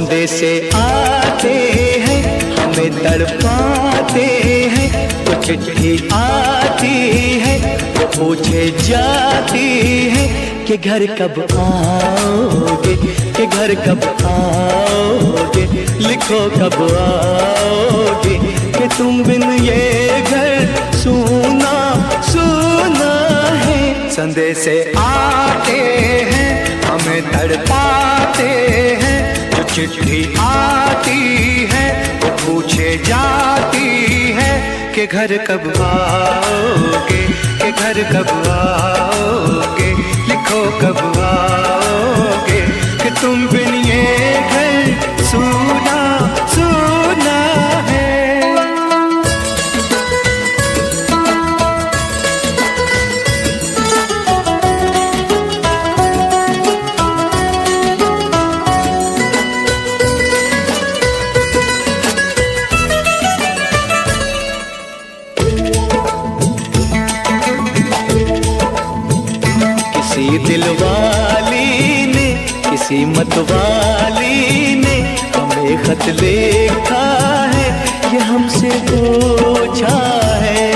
संदेशे आते हैं हमें तड़पाते हैं, तो चिट्ठी आती है वो पूछे जाती है कि घर कब आओगे, कि घर कब आओगे, लिखो कब आओगे, कि तुम बिन ये घर सूना सूना है। संदेशे आते हैं हमें तड़पाते हैं, जो चिट्ठी आती है वो पूछे जाती है कि घर कब आओगे, कि घर कब आओगे, लिखो कब आओगे, कि तुम बिन ये घर सूना सूना है। किसी दिलवाली ने, किसी मतवाली ने हमें खत लिखा है, ये हमसे पूछा है।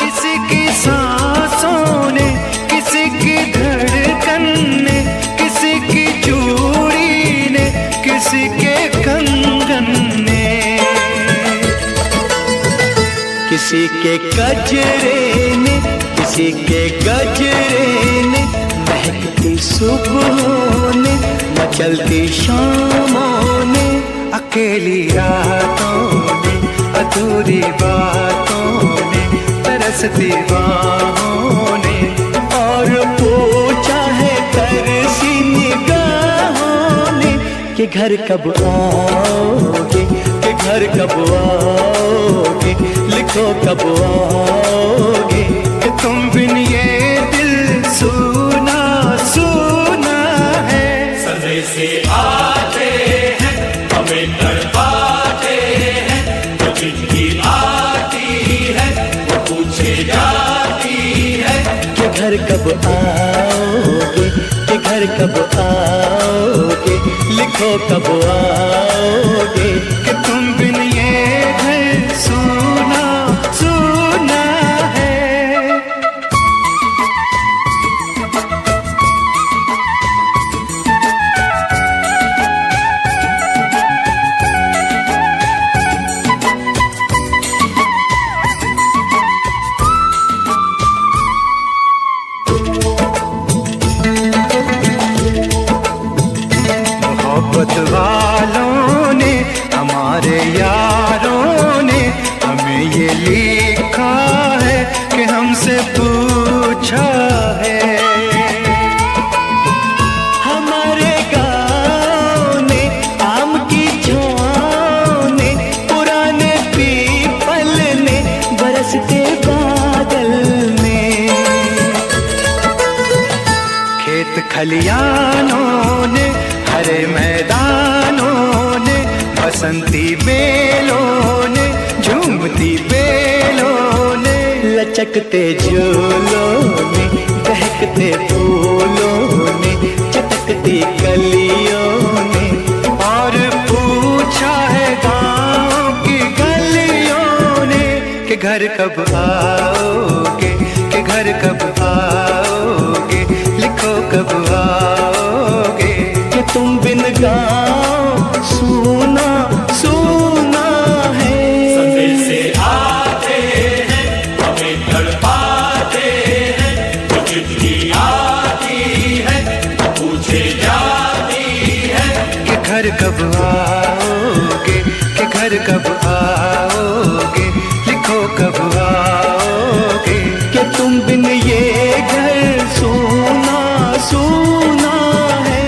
किसी की सांसों ने, किसी की धड़कन ने, किसी की चूड़ी ने, किसी के कंगन ने, किसी के गजरे ने, किसी के गजरे ने, महकती सुबहों ने, मचलती शामों ने, अकेली रातों ने, अधूरी बातों ने, तरसती बाहों ने, और पूछा है तरसी निगाहों ने कि घर कब आओगे, कि घर कब आओगे, लिखो कब आओगे, कि तुम बिन ये दिल सूना सूना है। संदेशे आते हैं हमें तड़पाते हैं, जो चिट्ठी आती है वो पूछे जाती है कि घर कब आओगे, कि घर कब आओगे, लिखो कब आओगे, कि तुम बिन ये घर सूना सूना है। मोहब्बत वालों ने, हमारे यारों ने हमें ये लिखा है कि हमसे पूछा है। हमारे गाँव ने, आम की छाँव ने, पुराने पीपल ने, बरसते बादल ने, खेत खलियानों ने, हरे मैदानों ने, बसंती बेलों ने, झूमती बेलों ने, लचकते झूलों ने, बहकते फूलों ने, चटकती कलियों ने, और पूछा है गाँव की गलियों ने कि घर कब आओगे, कि घर कब आओगे, लिखो कब आओगे, कि तुम बिन गाँव सूना सूना है। संदेशे आते हैं हमें तड़पाते हैं, जो चिट्ठी आती है पूछे जाती है कि घर कब आओगे, कि घर कब आओगे, लिखो कब आओगे, कि तुम बिन ये घर सूना सूना है।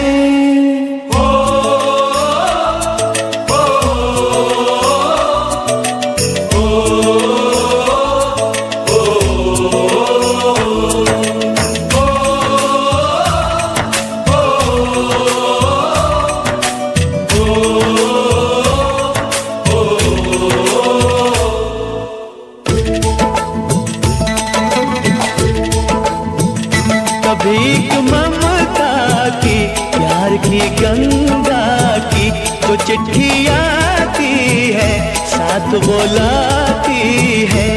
भीख ममता की, प्यार ही गंगा की जो चिट्ठी आती है साथ बुलाती है।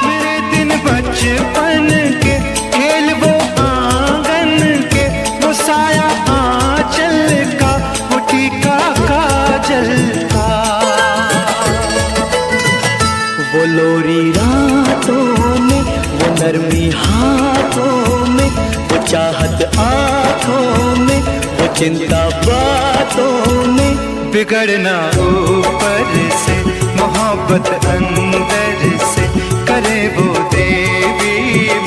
मेरे दिन बचपन के खेल वो आंगन के, वो साया आंचल का, वो टीका काजल का, वो लोरी रातों में, वो नरमी हाथों में, वो चाहत आँखों में, वो चिंता बातों में। बिगड़ना ऊपर से, मोहब्बत अंदर से, करे वो देवी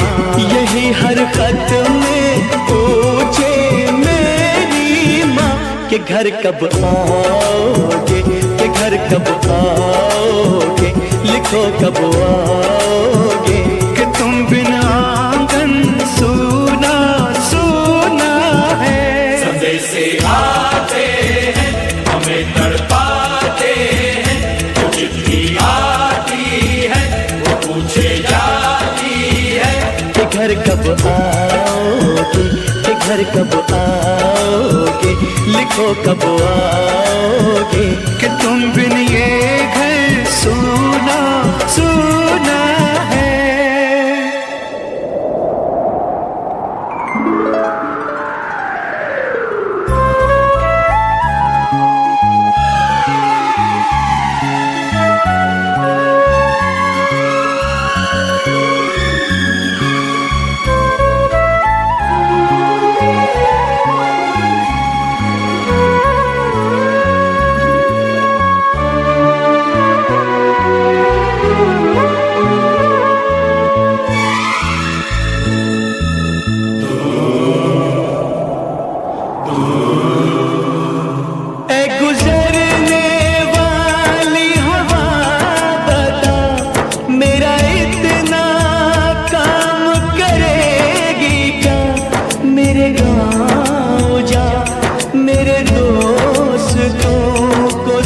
माँ। यही हर खत में पूछे मेरी माँ कि घर कब आओगे, कि घर कब आओगे, लिखो कब आओगे। कि तुम बिना आंगन सूना सूना है। संदेश आते हैं हमें तड़पाते हैं, जो चिट्ठी आती है वो पूछे जाती है कि घर कब आओगे, कि घर कब आओगे, लिखो कब आओगे। कि तुम बिन ये घर सूना सूना है।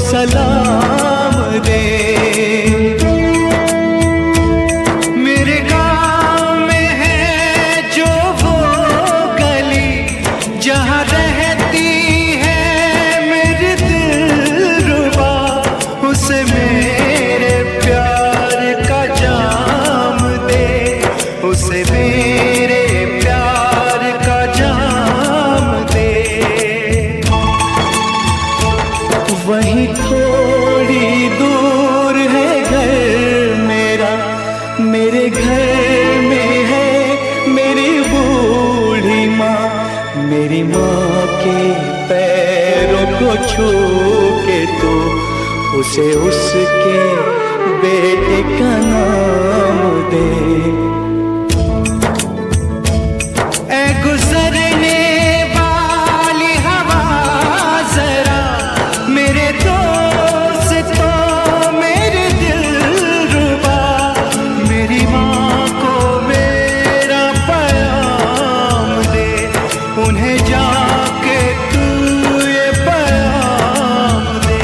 सलाम दे। मेरे गाँव में है जो वो गली जहाँ रहती है मेरी दिलरुबा, उसे मेरे प्यार का जाम दे, उसे मेरे प्यार का जाम दे। वहीं थोड़ी दूर है घर मेरा, मेरे घर में है मेरी बूढ़ी माँ। मेरी माँ के पैरों को छू के तो उसे उसके बेटे का नाम दे। ऐ गुजरने वाली हवा जरा मेरे दोस्तों मेरे दिलरुबा, मेरी माँ को मेरा पैगाम दे, उन्हें जाके तू ये पैगाम दे।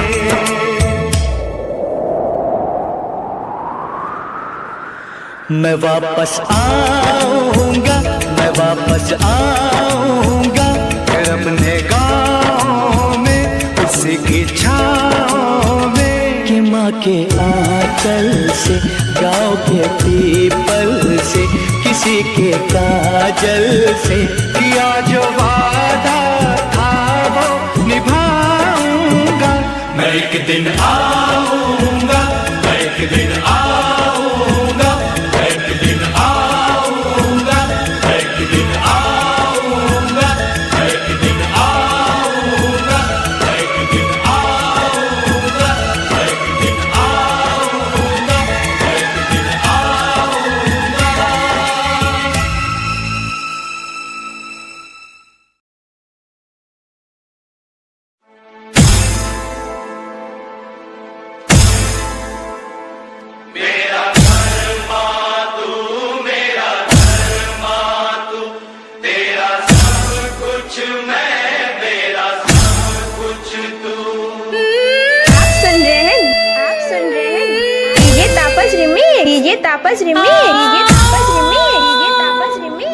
मैं वापस आऊंगा, मैं वापस आऊंगा, फिर अपने गाँव में उसी की छाँव में। कि माँ के आंचल से, गाँव के पीपल से, किसी के काजल से, किया जो वादा था वो निभाऊंगा। मैं एक दिन आऊंगा, मैं एक दिन आऊंगा, मैं एक दिन आऊंगा, मैं एक दिन आऊंगा, मैं एक दिन आऊंगा, मैं एक दिन आऊंगा, मैं एक दिन आऊंगा, मैं एक दिन आऊंगा। मेरा घर मातू, मेरा घर मातू, तेरा सब कुछ मैं, मेरा सब कुछ तू। आप सुन रहे हैं, आप सुन रहे हैं डीजे तापस रिमी, डीजे तापस रिमी, डीजे तापस रिमी, डीजे तापस रिमी।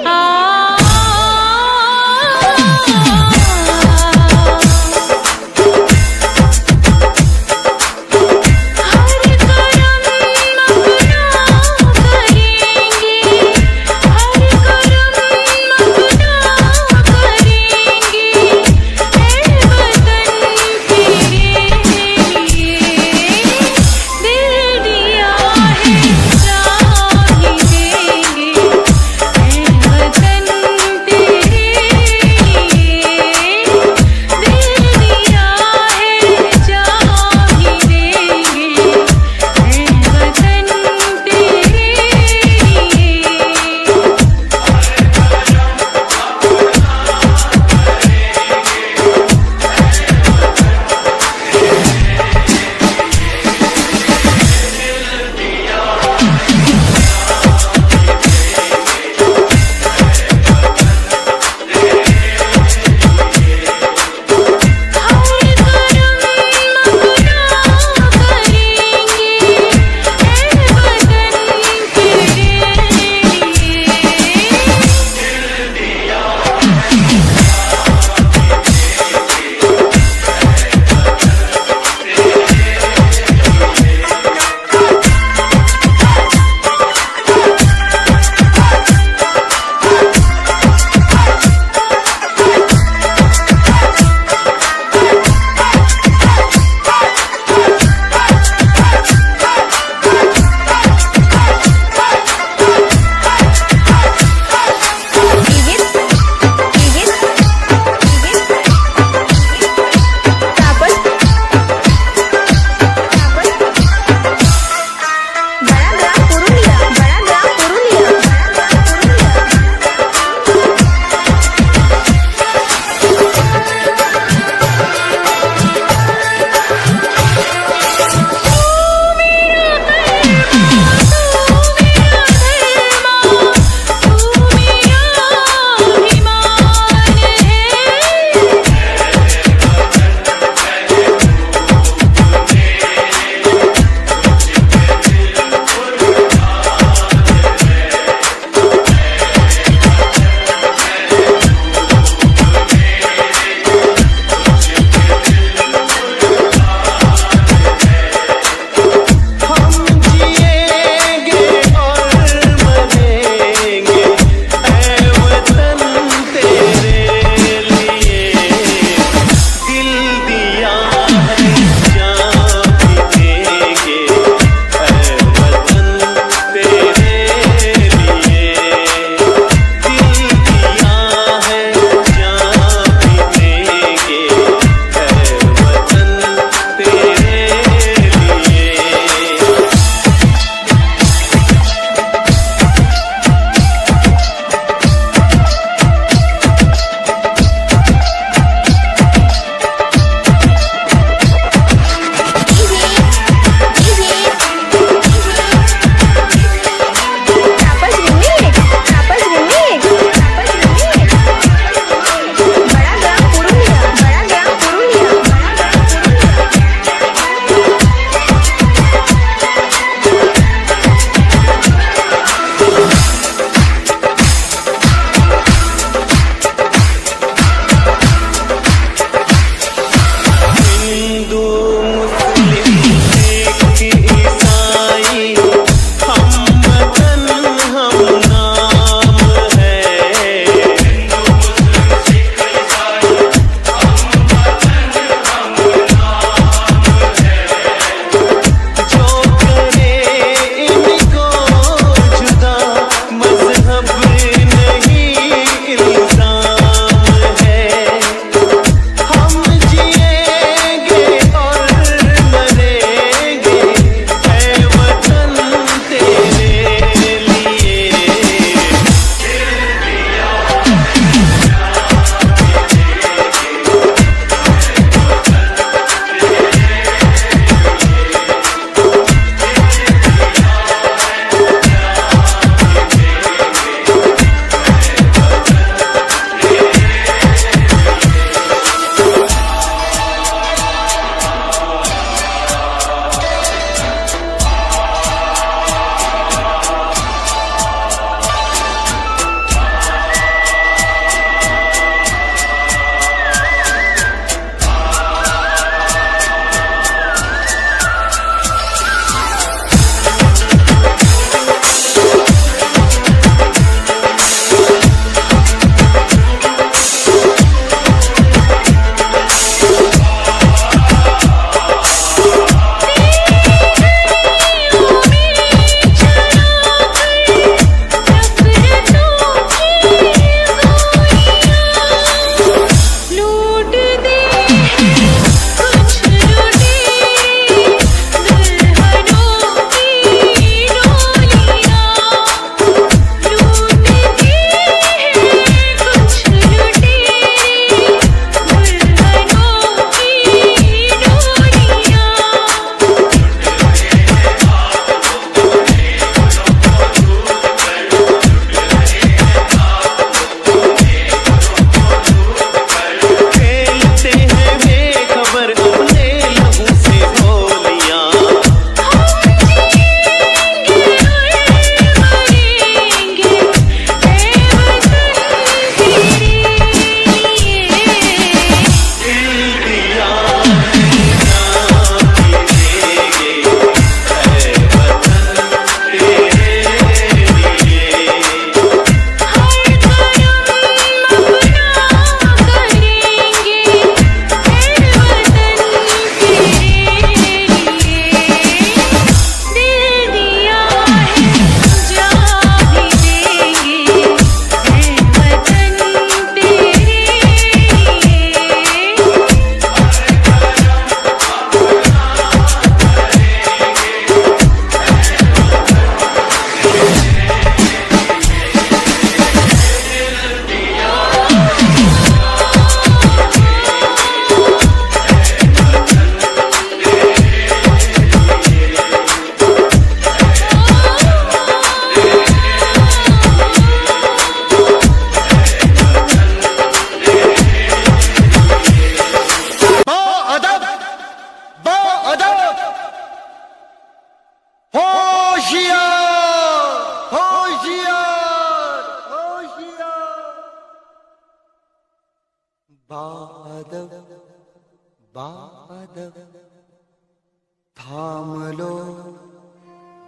थाम लो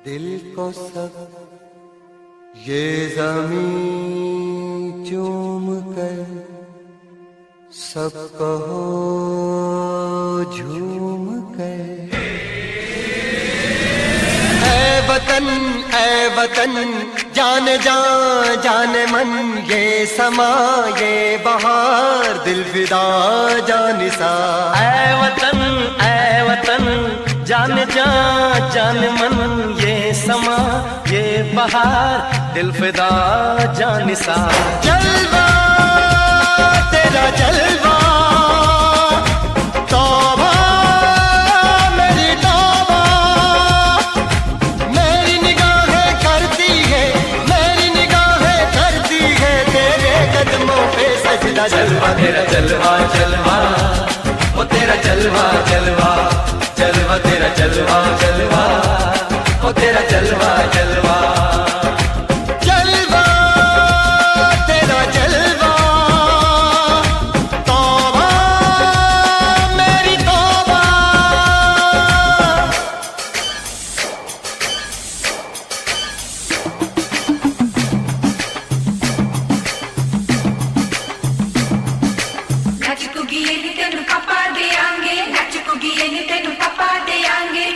दिल को सब, ये ज़मीं चूम कर सब कहो झूम कर। ऐ वतन जान जान मन, ये समा ये बहार दिल फिदा जानिसा। ऐ वतन जान जान मन, ये समा ये बहार दिल फिदा जानिसा। जलवा तेरा जलवा, तौबा मेरी तौबा, मेरी निगाहें करती है, मेरी निगाहें करती है तेरे कदमों पे सजदा। जलवा तेरा जलवा जलवा, ओ तेरा जलवा जलवा, जलवा तेरा जलवा जलवा, ओ तेरा जलवा जलवा। जलवा तेरा जलवा, तौबा मेरी तौबा।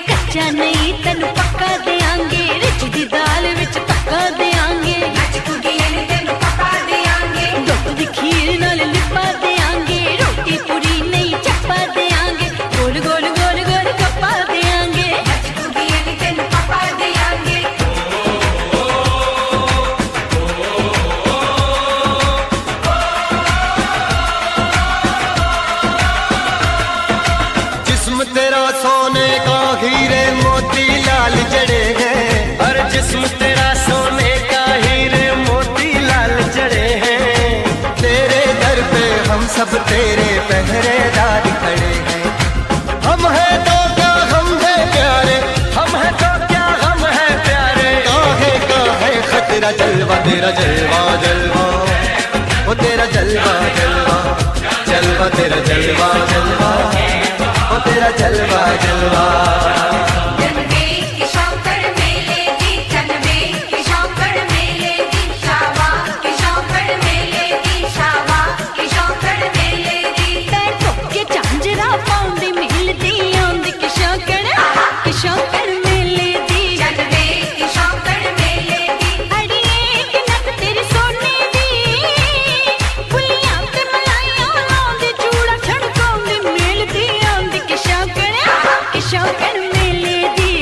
कच्चा नहीं तेनू पक्का देंगे, रिच दी दाल विच पक्का देंगे। दुध दी खीर नाल लिपा देंगे, रोटी पूरी नहीं चप्पा देंगे। गोल गोल गोल गोल कप्पा देंगे। जिस्म तेरा सोने का हीरे मोती लाल जड़े हैं, और जिस्म तेरा सोने का हीरे मोती लाल जड़े हैं। तेरे दर पे हम सब तेरे पहरेदार खड़े हैं। हम हैं तो क्या हम हैं प्यारे, हम है तो क्या हम है प्यारे। काहे खतरा। जलवा तेरा जलवा जलवा, ओ तेरा जलवा जलवा, जलवा तेरा जलवा जलवा, ओ तेरा जलवा जलवा। झांझरा पाउंदी मिलदी आंदी किशोकड़ किशोकड़ मेले दी। अड़िए कि नक तेरी सोने दी, फुलियां ते मलाइयां लाउंदी, चूड़ा छड़काउंदी मिलदी आंदी किशोकड़ किशोकड़ मेले दी।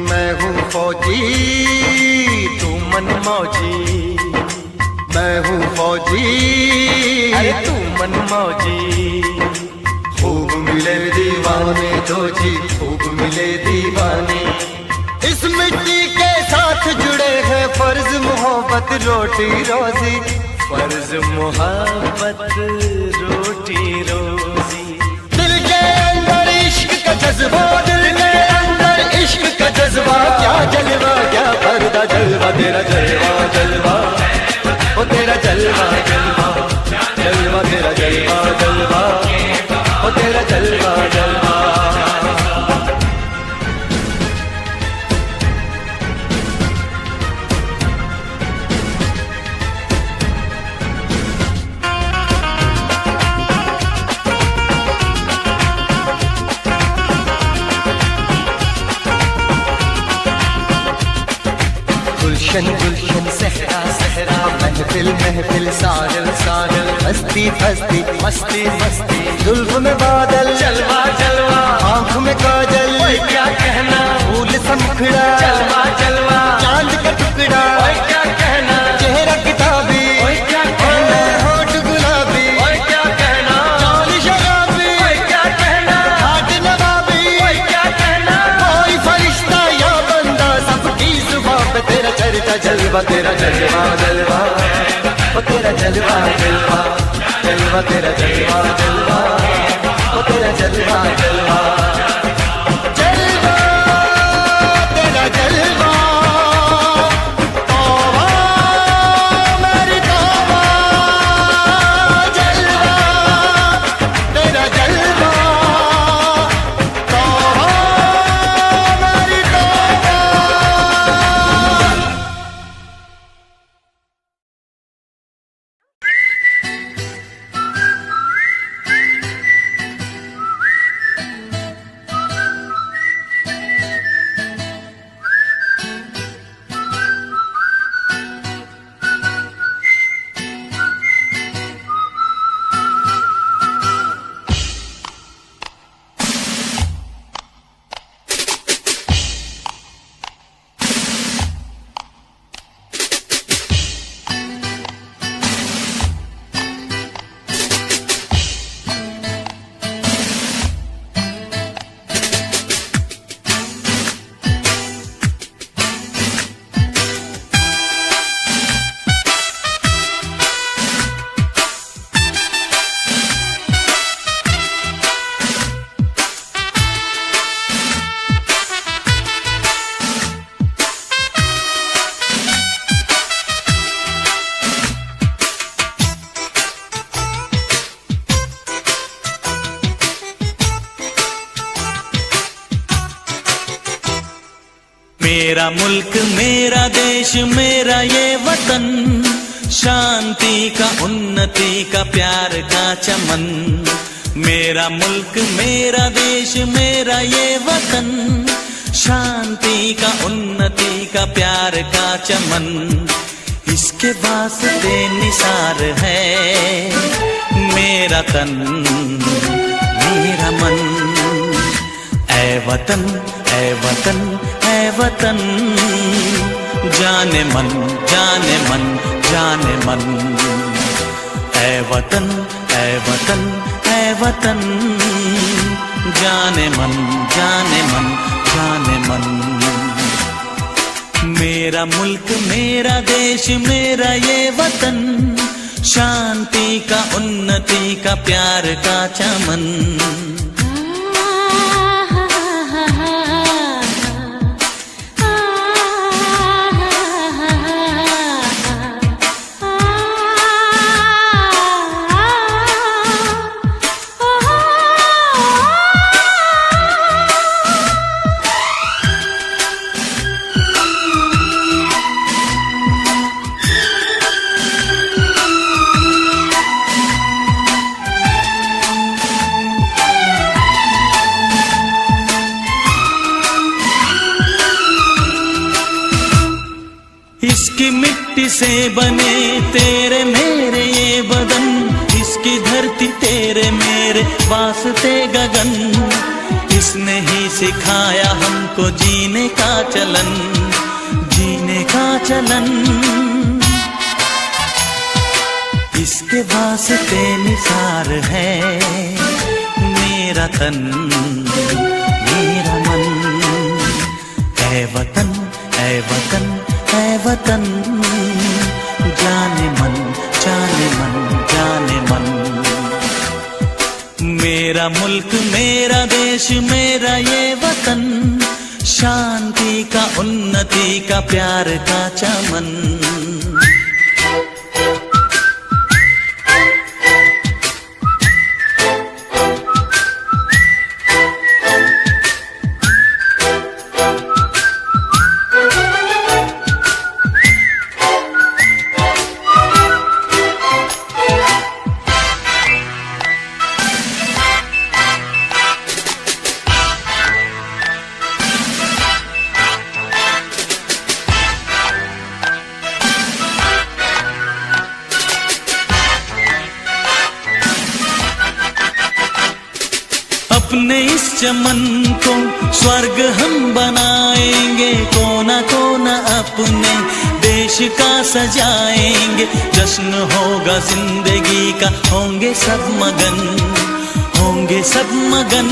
मैं हूँ फौजी तू मन मौजी, मैं हूँ फौजी अरे तू मन मौजी। खूब मिले दीवाने तो जी, खूब मिले दीवाने। इस मिट्टी के साथ जुड़े हैं फर्ज मोहब्बत रोटी रोजी, फर्ज मोहब्बत रोटी रोजी। दिल के अंदर इश्क का जज्बा, दिल के अंदर इश्क का जज्बा। क्या जलवा क्या पर्दा, जलवा तेरा जलवा जलवा, ओ तेरा जलवा जलवा, जलवा तेरा जलवा जलवा, ओ तेरा जलवा जलवा। गुलशन गुलशन सहरा सहरा, महफिल महफिल साहिल साहिल, हस्ती हस्ती मस्ती मस्ती, जुल्फ में बादल जलवा जलवा, आंख में काजल, ओए क्या कहना, फूल सा मुखड़ा, जलवा जलवा, चांद का टुकड़ा, ओए क्या कहना, चेहरा किताबी, ओए क्या कहना, होठ गुलाबी, ओए क्या कहना, चाल शराबी, ओए क्या कहना, हाथ नवाबी, ओए क्या कहना। कोई फरिश्ता या बंदा सबकी जुबान पे तेरा जलवा तेरा जलवा जलवा ओ तेरा जलवा जलवा जलवा तेरा जलवा जलवा ओ तेरा जलवा जलवा जलवा तेरा जलवा तौबा मेरी तौबा जलवा तेरा जलवा तौबा मेरी तौबा। मेरा मुल्क मेरा देश मेरा ये वतन, शांति का उन्नति का प्यार का चमन। मेरा मुल्क मेरा देश मेरा ये वतन, शांति का उन्नति का प्यार का चमन। इसके वास्ते निसार है मेरा तन मेरा मन। ऐ वतन ऐ वतन ऐ वतन, जाने मन जाने मन जाने मन। ऐ वतन ऐ वतन ऐ वतन, जाने मन जाने मन जाने मन। मेरा मुल्क मेरा देश मेरा ये वतन, शांति का उन्नति का प्यार का चमन। इसकी मिट्टी से बने तेरे मेरे ये बदन, इसकी धरती तेरे मेरे वास्ते गगन। इसने ही सिखाया हमको जीने का चलन, जीने का चलन। इसके वास्ते निसार है मेरा तन मेरा मन। ऐ वतन ऐ वतन ऐ वतन, जाने मन जाने मन जाने मन। मेरा मुल्क मेरा देश मेरा ये वतन, शांति का उन्नति का प्यार का चमन। अपने इस चमन को स्वर्ग हम बनाएंगे, कोना कोना अपने देश का सजाएंगे। जश्न होगा जिंदगी का, होंगे सब मगन, होंगे सब मगन।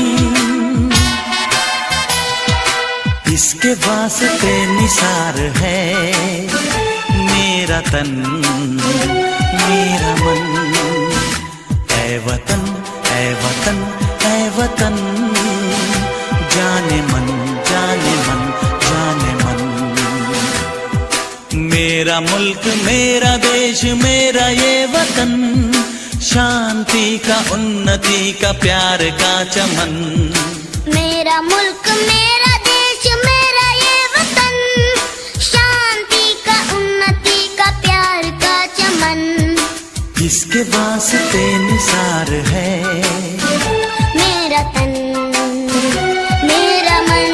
इसके वास्ते निसार है मेरा तन मेरा मन, ऐ वतन ऐ वतन ऐ वतन, जाने मन जाने मन जाने मन। मेरा मुल्क मेरा देश मेरा ये वतन, शांति का उन्नति का प्यार का चमन। मेरा मुल्क मेरा देश मेरा ये वतन, शांति का उन्नति का प्यार का चमन। इसके वास्ते निसार है मेरा तन मेरा मन,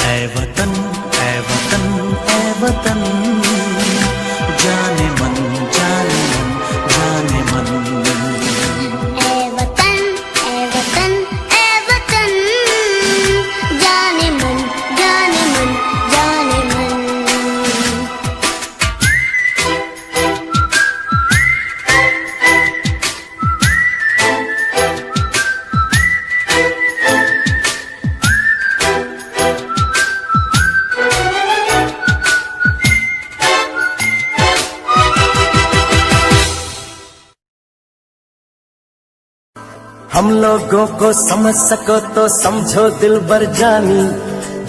ऐ वतन ऐ वतन ऐ वतन, जाने मन जाने मन जाने मन। ऐ वतन ऐ वतन ऐ वतन, जाने मन जाने मन जाने मन। हम लोगों को समझ सको तो समझो दिलबर जानी,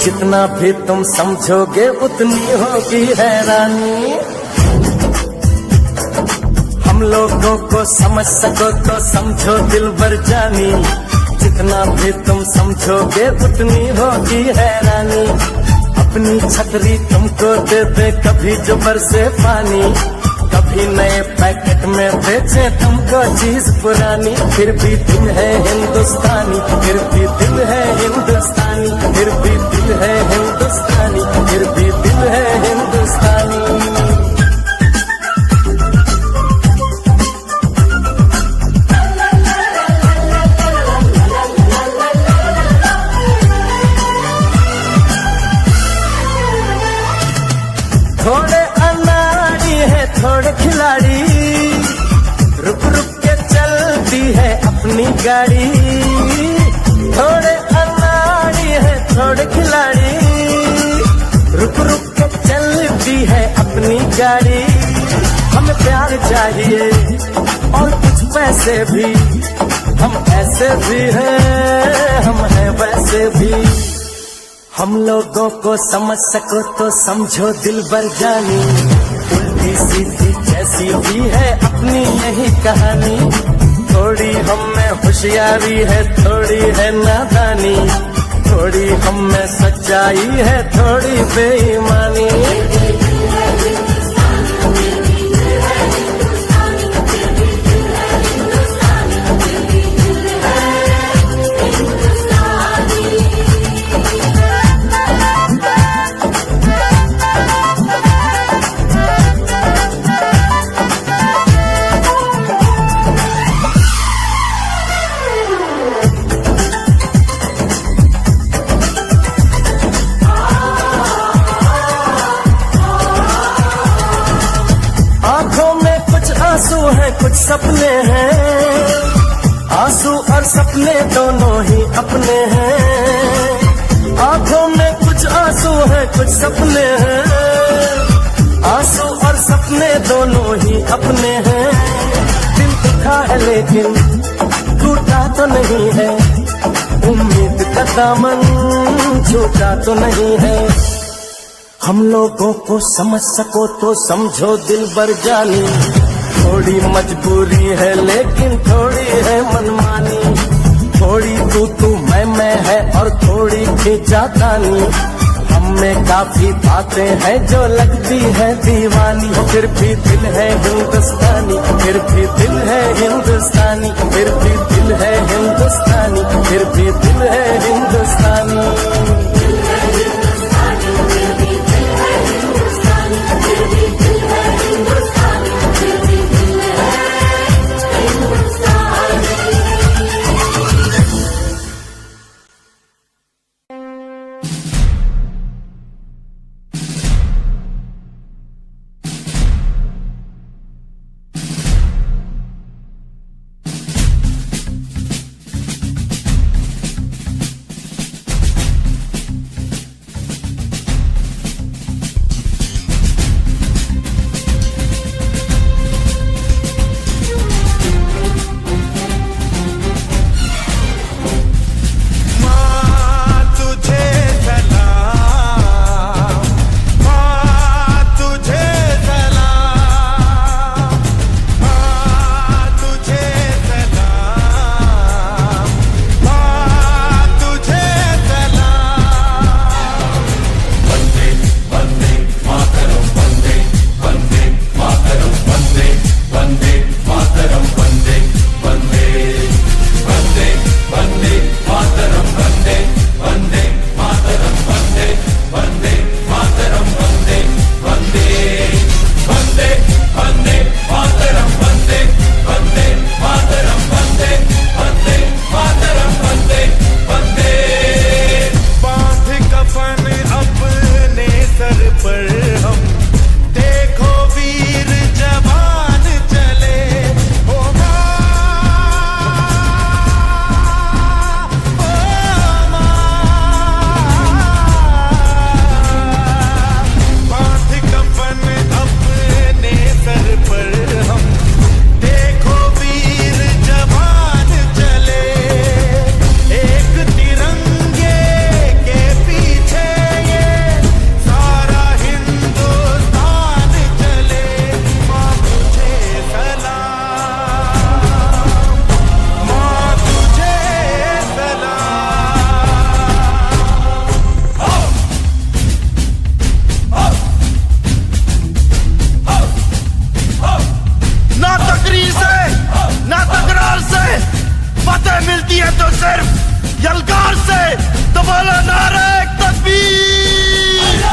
जितना भी तुम समझोगे उतनी होगी हैरानी। हम लोगों को समझ सको तो समझो दिलबर जानी, जितना भी तुम समझोगे उतनी होगी हैरानी। अपनी छतरी तुमको दे दे कभी जो बरसे पानी, कभी नए पैकेट में बेचे तुमको चीज पुरानी। फिर भी दिल है हिंदुस्तानी, फिर भी दिल है हिंदुस्तानी, फिर भी दिल है हिंदुस्तानी, फिर भी दिल है हिंदुस्तानी। थोड़े अनाड़ी है थोड़े खिलाड़ी, रुक रुक के चलती है अपनी गाड़ी। थोड़े अनाड़ी है थोड़े खिलाड़ी, रुक रुक के चलती है अपनी गाड़ी। हमें प्यार चाहिए और कुछ पैसे भी, हम ऐसे भी हैं हम हैं वैसे भी। हम लोगों को समझ सको तो समझो दिलबर जानी, उल्टी सीधी जैसी भी है अपनी यही कहानी। थोड़ी हम में होशियारी है थोड़ी है नादानी, थोड़ी हम में सच्चाई है थोड़ी बेईमानी। आंसू हैं कुछ सपने हैं, आंसू और सपने दोनों ही अपने हैं। आंखों में कुछ आंसू हैं कुछ सपने हैं, आंसू और सपने दोनों ही अपने हैं। दिल दुखा है लेकिन टूटा तो नहीं है, उम्मीद का दामन छूटा तो नहीं है। हम लोगों को समझ सको तो समझो दिलबर जानी, थोड़ी मजबूरी है लेकिन थोड़ी है मनमानी। थोड़ी तू मैं है और थोड़ी खींचातानी, हम में काफी बातें हैं जो लगती है दीवानी। फिर भी दिल है हिंदुस्तानी, फिर भी दिल है हिंदुस्तानी, फिर भी दिल है हिंदुस्तानी, फिर भी दिल है हिंदुस्तानी। मिलती है तो सिर्फ यलकार से। तो बोलो नारे तकबीर।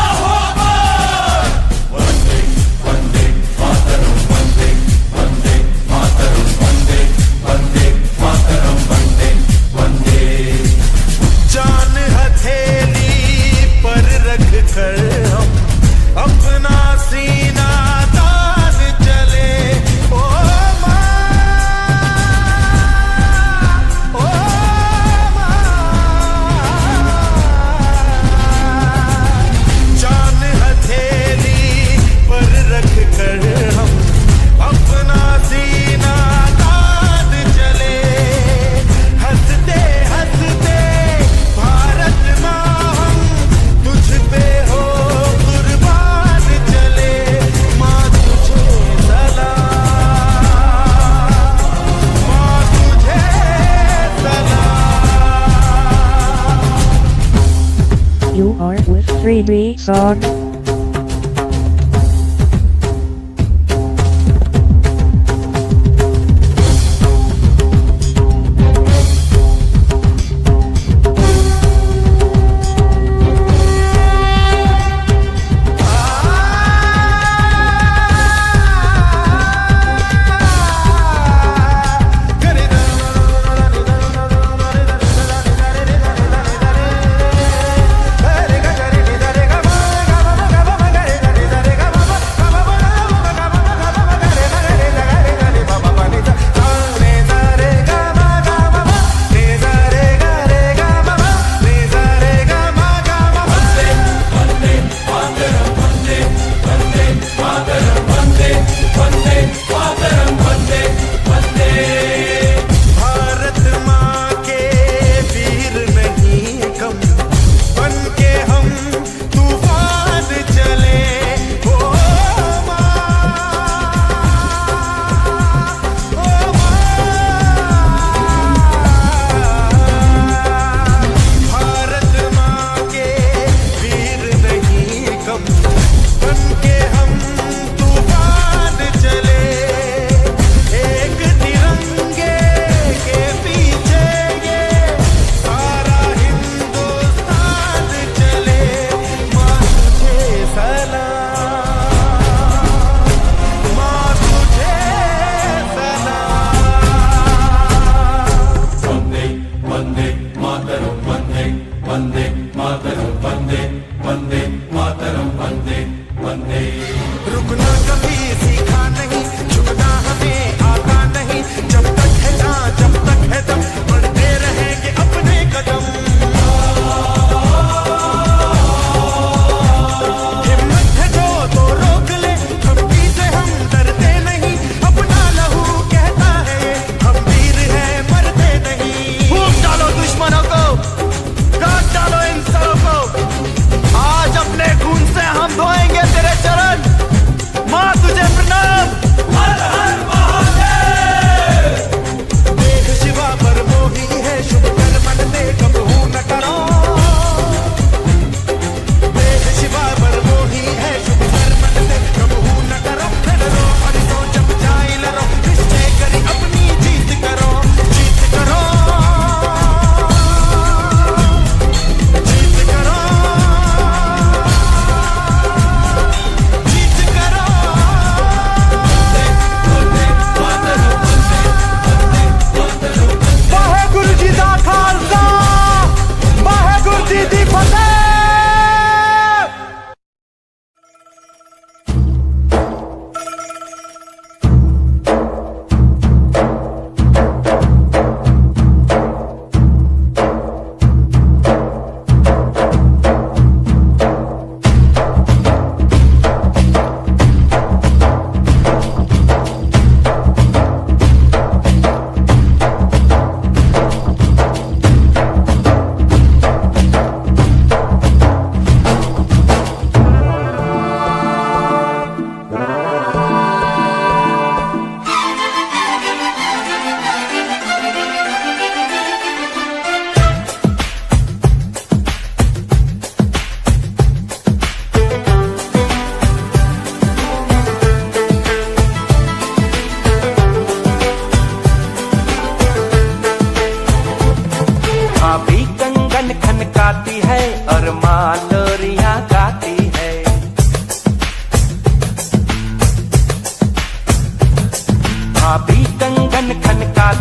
जान हथेली पर रख कर हम अपना सीना तान चले। ओ माँ, ओ माँ, जान हथेली पर रख कर हम अपना सीना तान चले। हंसते हंसते भारत माँ हम तुझ पे हो कुर्बान चले। माँ तुझे सलाम, माँ तुझे सलाम। You are with 3D song.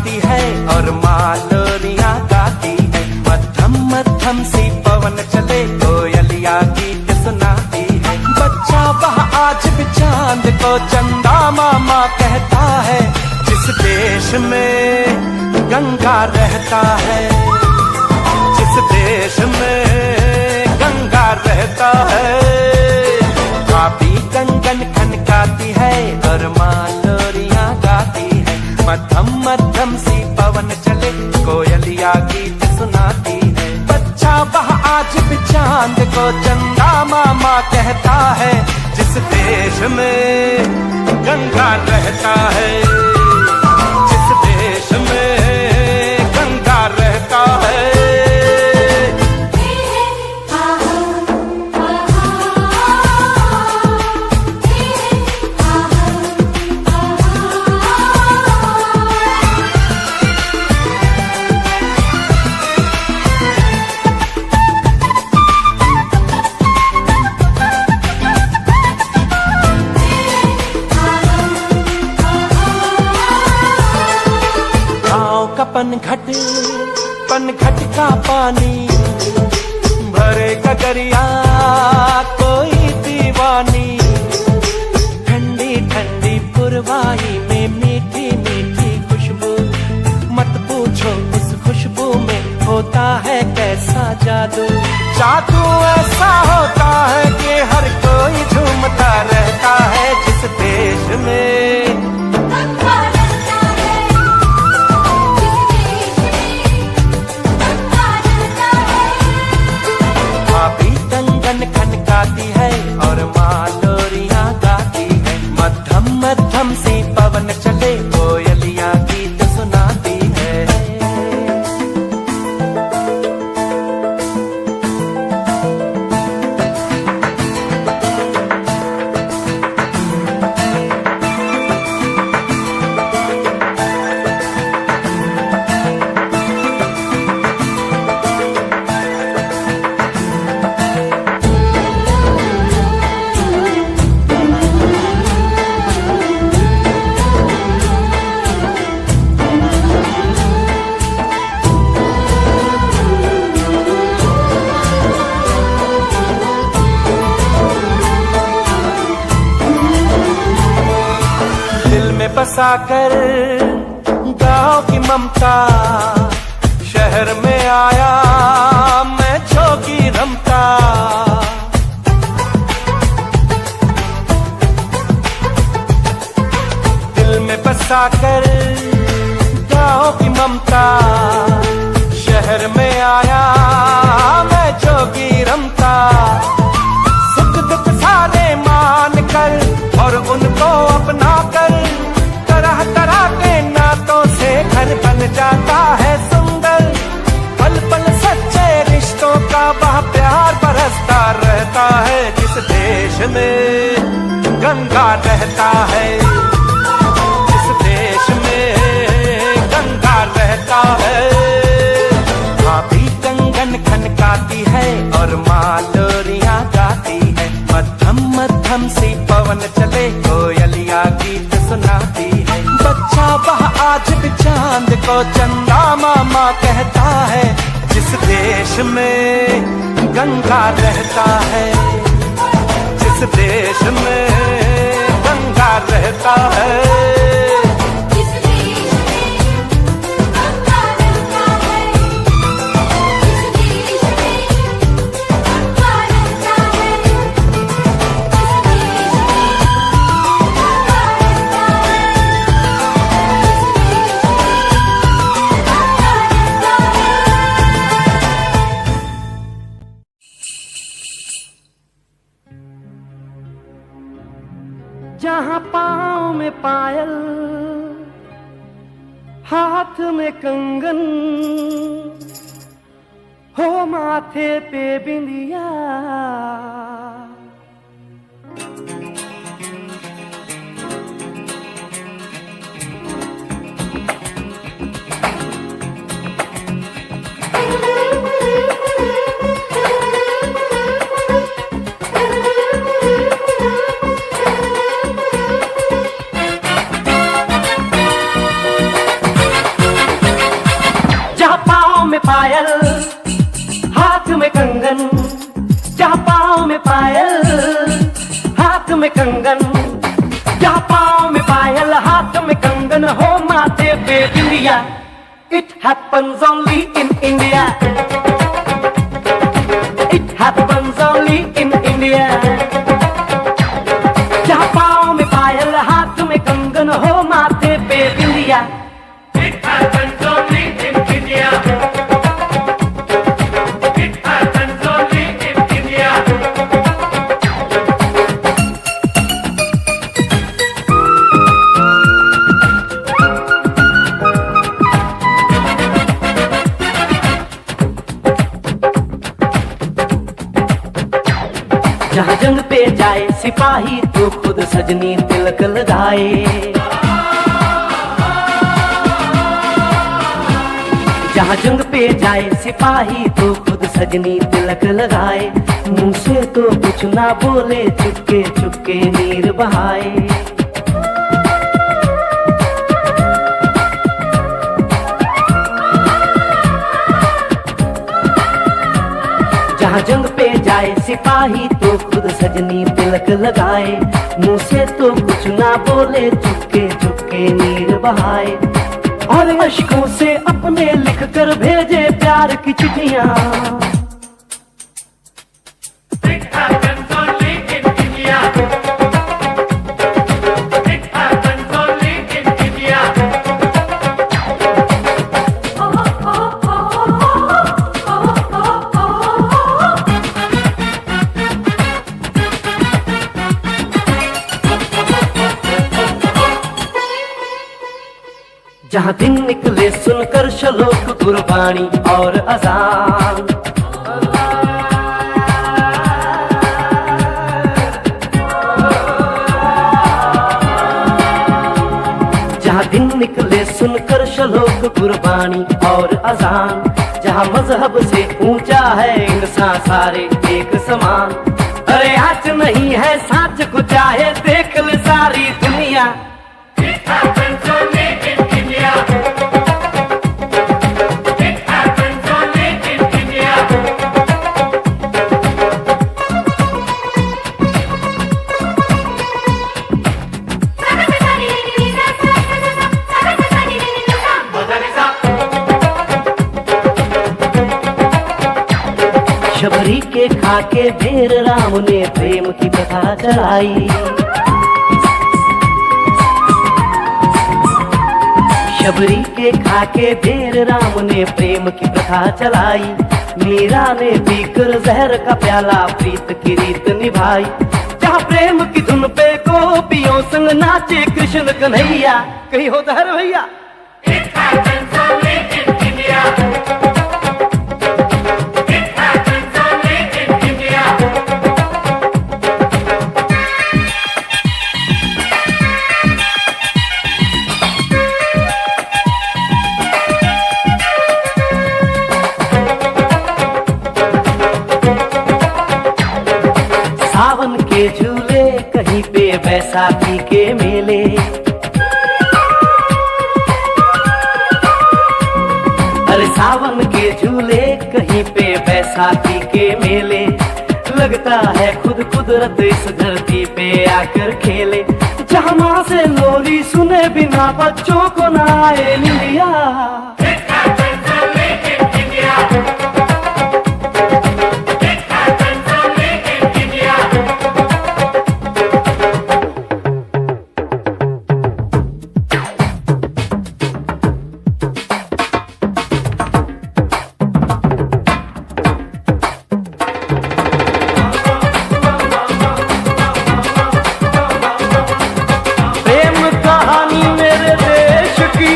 खनकाती है और माँ लोरियां गाती है। मध्यम मध्यम सी पवन चले कोयलिया गीत सुनाती है। बच्चा वह आज भी चांद को चंदा मामा कहता है। जिस देश में गंगा रहता है, जिस देश में गंगा रहता है, भाभी कंगन खनकाती है और माँ लोरियां गाती है। मध्यम मध्यम सी पवन चले कोयलिया गीत सुनाती है। बच्चा वह आज भी चांद को चंदा मामा कहता है। जिस देश में गंगा रहता है, जिस देश में गंगा रहता है। पनघट का पानी भरे गगरिया कोई दीवानी। ठंडी ठंडी पुरवाई में मीठी मीठी खुशबू, मत पूछो उस खुशबू में होता है कैसा जादू। जादू ऐसा होता है कि हर कोई झूमता रहता है। जिस देश में खनकाती है और माँ लोरियां गाती है। मध्यम मध्यम सी पवन चले कोयलियां गीत सुनाती है। बसाकर गाँव की ममता शहर में आया मैं जोगी रमता। दिल में बसाकर गाँव की ममता शहर में आया मैं जोगी रमता। सुख दुख सारे मान कर और उनको अपना कर तरह तरह के नातों से घर बन जाता है सुंदर। पल पल सच्चे रिश्तों का वह प्यार बरसता रहता है। जिस देश में गंगा रहता है, जिस देश में गंगा रहता है, भाभी कंगन खनकाती है और माँ लोरियां गाती है। मध्यम मध्यम सी पवन चले कोयलिया गीत सुनाती है। बच्चा वह आज भी चांद को चंदा मामा कहता है। जिस देश में गंगा रहता है, जिस देश में गंगा रहता है। जहाँ पाँव में पायल, हाथ में कंगन, हो माथे पे बिंदिया, पायल, हाथ में कंगन, जहाँ पाँव में पायल, हाथ में कंगन, जहाँ पाँव में पायल, हाथ में कंगन, हो माथे पे बिंदिया। It happens only in India. It happens only in India. जहाँ पाँव में पायल, हाथ में कंगन, हो माथे पे बिंदिया। It happens only in India. It happens only in India. जहाँ जंग पे जाए सिपाही तो खुद सजनी तिलक लगाए। जहाँ जंग पे जाए सिपाही तो खुद सजनी तिलक लगाए। मुंह से तो कुछ ना बोले, चुपके चुपके नीर बहाए। जहाँ जंग पे जाए सिपाही तो खुद सजनी तिलक लगाए। मुंह से तो कुछ ना बोले, चुपके चुपके नीर बहाए। और अश्कों से अपने लिख कर भेजे प्यार की चिट्ठियां। It happens only in India. It happens only in India. जहाँ दिन निकले सुनकर श्लोक गुरबाणी और अजान। जहाँ दिन निकले सुनकर श्लोक गुरबाणी और अजान। जहाँ मजहब से ऊंचा है इंसान सारे एक समान। अरे आज नहीं है साच को चाहे देख ले सारी दुनिया। It happens only in India. It happens only in India. Shabari के खाके भेर राम ने प्रेम की कथा चलाई। शबरी के खाके भेर राम ने प्रेम की कथा चलाई। मीरा ने पीकर जहर का प्याला प्रीत की रीत निभाई। जहाँ प्रेम की धुन पे गोपियों संग नाचे कृष्ण कन्हैया। कहीं होता है भैया। It happens only in India. It happens only in India. सावन के झूले कहीं पे बैसाखी के मेले। अरे सावन के झूले कहीं पे बैसाखी के मेले। लगता है खुद कुदरत इस धरती पे आकर खेले। जहाँ माँ से लोरी सुने बिना बच्चों को ना आए निंदिया। It happens only in India. It happens only in India. प्रेम कहानी मेरे देश की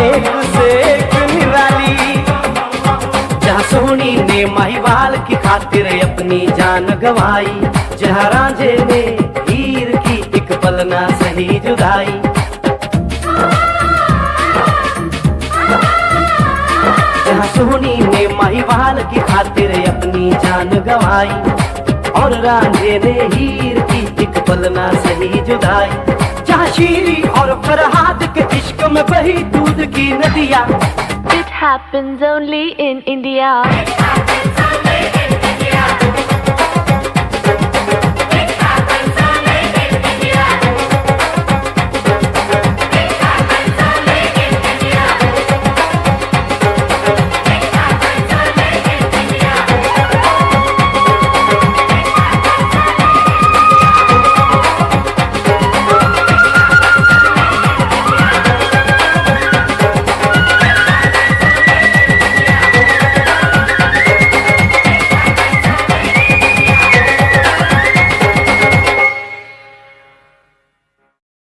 एक से एक निराली। जहाँ सोनी ने महिवाल की खातिर अपनी जान गंवाई। जहाँ रांझे ने हीर की एक पल ना सही जुदाई। जहाँ सोनी ने महिवाल की खातिर अपनी जान गंवाई। और रांझे ने हीर की एक पल ना सही जुदाई। जहाँ शीरी और फरहाद के इश्क में बही दूध की नदियाँ। It happens only in India.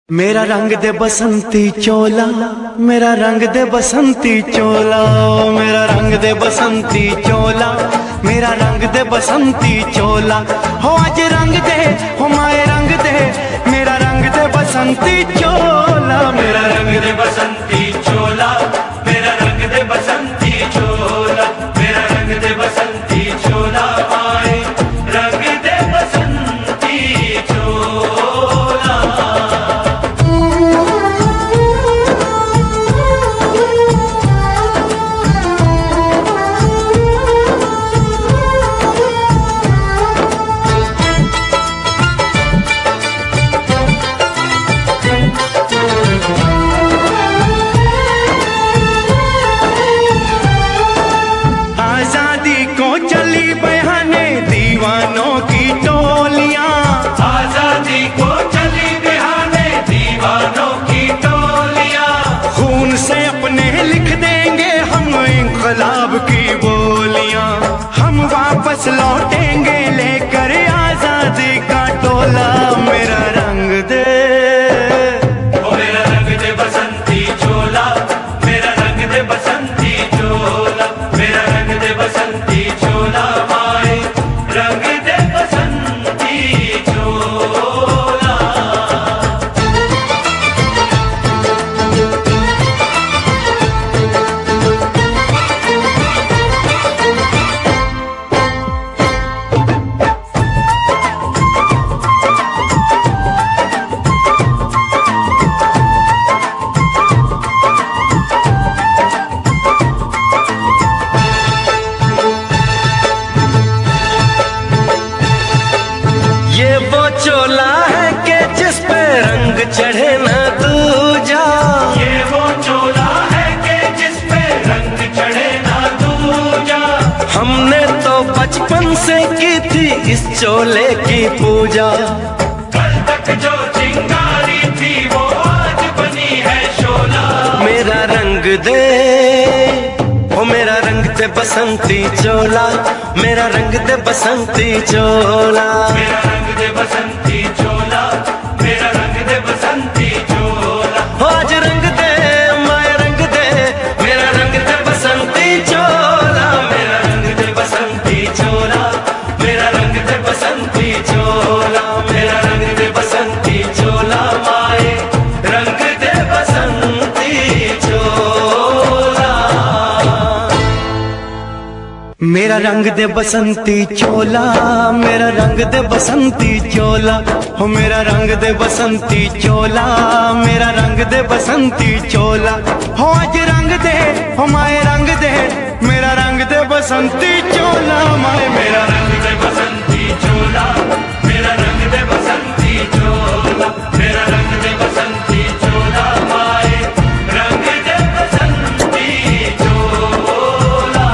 मेरा रंग दे बसंती चोला, मेरा रंग दे बसंती चोला, मेरा रंग दे बसंती चोला, मेरा रंग दे बसंती चोला। हो आज रंग दे, हो माए रंग दे, मेरा रंग दे बसंती चोला, मेरा रंग दे बसंती चोला, मेरा रंग दे बसंती चोला, मेरा रंग दे बसंती चोला, माए रंग दे बसंती चोला। आजादी को चली बहाने दीवानों की टोलियां, आजादी को चली बहाने दीवानों की टोलियां। खून से अपने लिख देंगे हम इंकलाब की बोलियां, हम वापस लौटेंगे लेकर आजादी का टोला। मेरा रंग दे, ओ मेरा रंग दे बसंती चोला, मेरा रंग दे बसंती चोला, मेरा रंग दे बसंती चोला, माए रंग दे बसंती चोला। ये वो चोला है कि जिस पे रंग चढ़े न दूजा, ये वो चोला है कि जिस पे रंग चढ़े न दूजा। हमने तो बचपन से की थी इस चोले की पूजा, कल तक जो चिंगारी थी वो आज बनी है शोला। मेरा रंग दे, ओ मेरा रंग दे बसंती चोला, मेरा रंग दे बसंती चोला, मेरा रंग दे बसंती चोला, मेरा रंग दे बसंती चोला। हो आज रंग दे, माए रंग दे, मेरा रंग दे बसंती चोला, मेरा रंग दे बसंती चोला, मेरा रंग दे बसंती चोला, मेरा रंग दे बसंती चोला, माए रंग दे बसंती चोला। मेरा रंग दे बसंती चोला, मेरा रंग दे बसंती चोला, हो मेरा रंग दे बसंती चोला, मेरा रंग दे बसंती चोला। हो आज रंग दे, हो माए रंग दे, मेरा रंग दे बसंती चोला, माए मेरा रंग दे बसंती चोला, मेरा रंग दे बसंती चोला, मेरा रंग दे बसंती चोला, माए रंग दे बसंती चोला।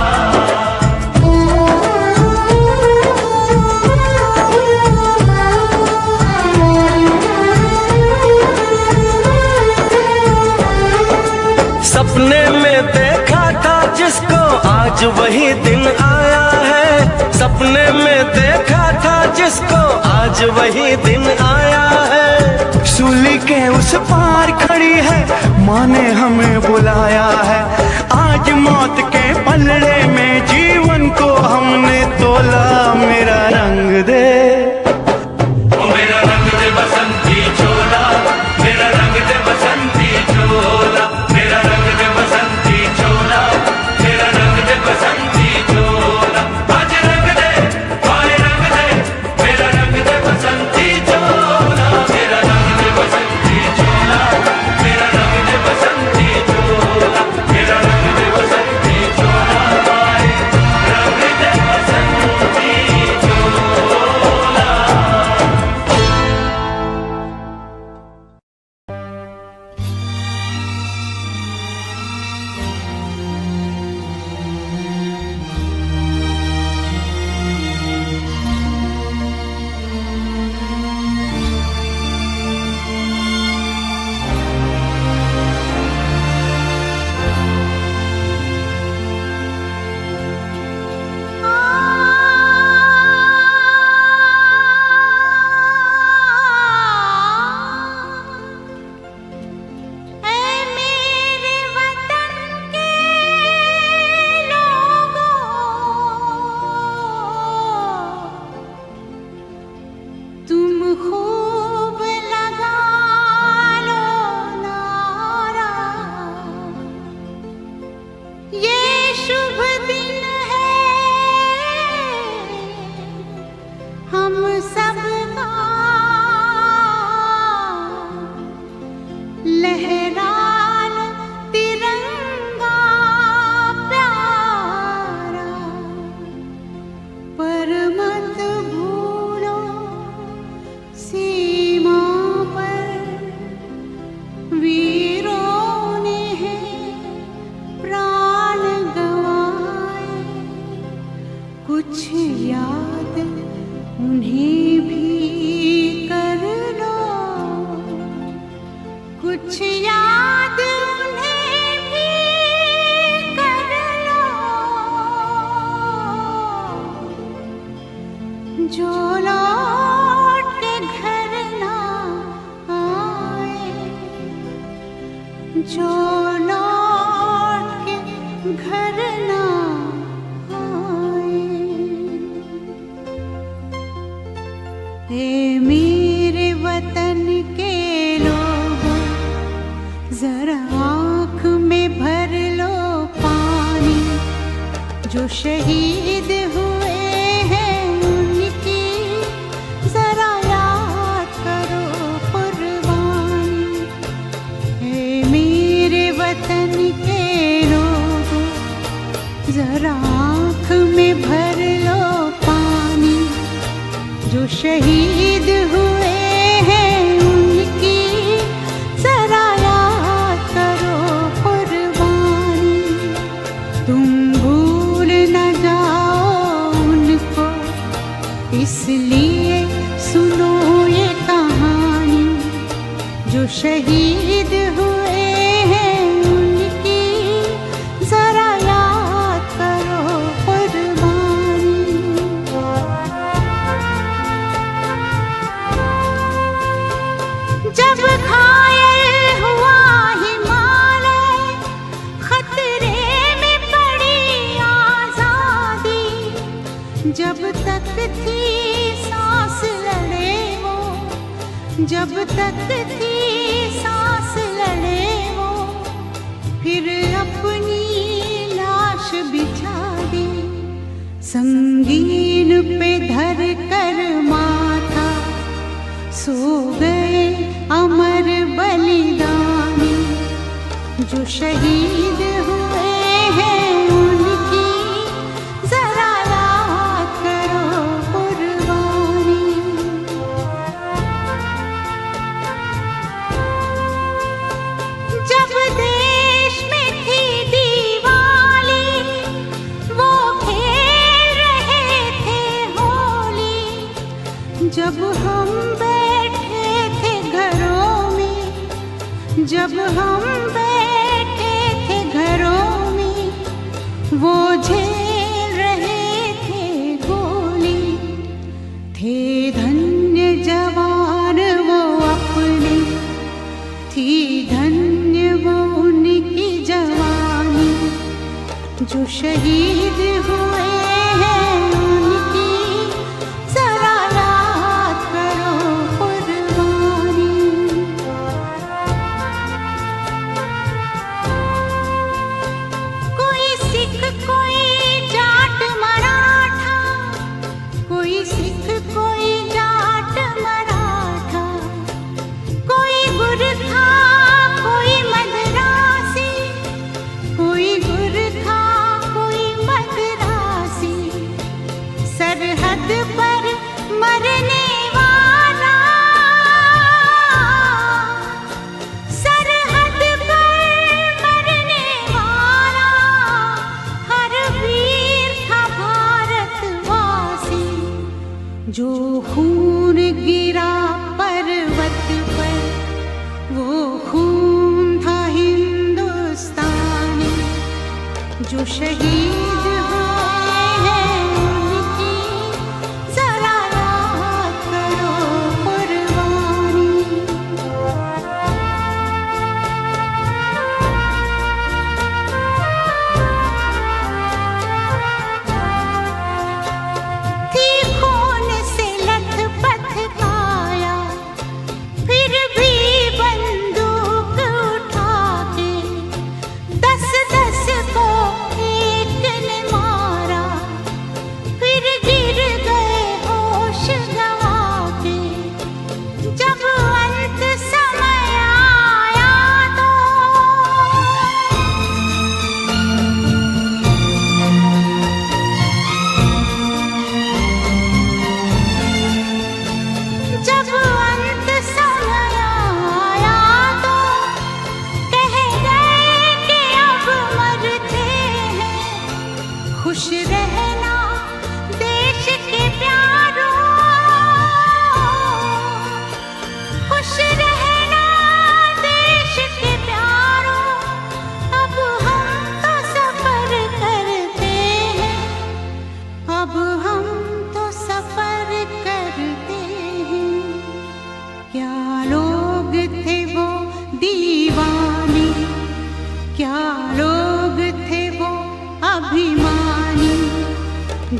सपने में देखा था जिसको आज वही दिन आया है, सपने में देखा था जिसको आज वही दिन आया है। सूली के उस पार खड़ी है, माँ ने हमें बुलाया है। आज मौत के पलड़े में जीवन को हमने तोला। मेरा रंग दे, ओ मेरा रंग दे बसंती चोला, मेरा रंग दे बसंती चोला, मेरा रंग दे बसंती चोला, मेरा रंग दे बसंती चोला। आज रंग दे, माए रंग दे, मेरा रंग दे बसंती चोला, मेरा रंग दे बसंती चोला, मेरा रंग दे बसंती कुछ याद उन्हें भी कर लो जो लौट के घर ना आए, जो लौट के घर ना आए। ए मेरे वतन के लोगों, जरा आँख में भर लो पानी, जो शहीद हुए हैं उनकी जरा याद करो कुर्बानी। ए मेरे वतन के लोगों, जरा आँख में भर लो पानी, जो शहीद हुए हैं उनकी जरा याद करो कुर्बानी। तुम भूल न जाओ उनको, इसलिए सुनो ये कहानी, जो शहीद हुए हैं उनकी जरा याद करो कुर्बानी। जब घायल हुआ हिमालय, खतरे में पड़ी आजादी, जब तक थी सांस लड़े वो, जब तक थी सांस लड़े वो, फिर अपनी लाश बिछा दी, संगीन पे धर कर माथा, सो गए अमर बलिदानी, जो शहीद हुए हैं उनकी जरा याद करो कुर्बानी। जब देश में थी दिवाली, वो खेल रहे थे होली, जब हम जब हम बैठे थे घरों में, वो झेल रहे थे गोली। थे धन्य जवान वो अपने, थी धन्य वो उनकी जवानी, जो शहीद हुए हैं उनकी जरा याद करो कुर्बानी। कोई जाट मराठा, कोई सिख कोई जाट मराठा, कोई गुरखा कोई मद्रासी, कोई गुरखा कोई मद्रासी, सरहद पर मरने वाला, सरहद पर मरने वाला, हर वीर था भारतवासी, जो खून गिरा पर्वत पर, वो खून था हिंदुस्तानी, जो शहीद हुए हैं उनकी जरा याद करो कुर्बानी। थी खून से लथपथ काया, फिर भी बंदूक उठा के 10-10 को एक ने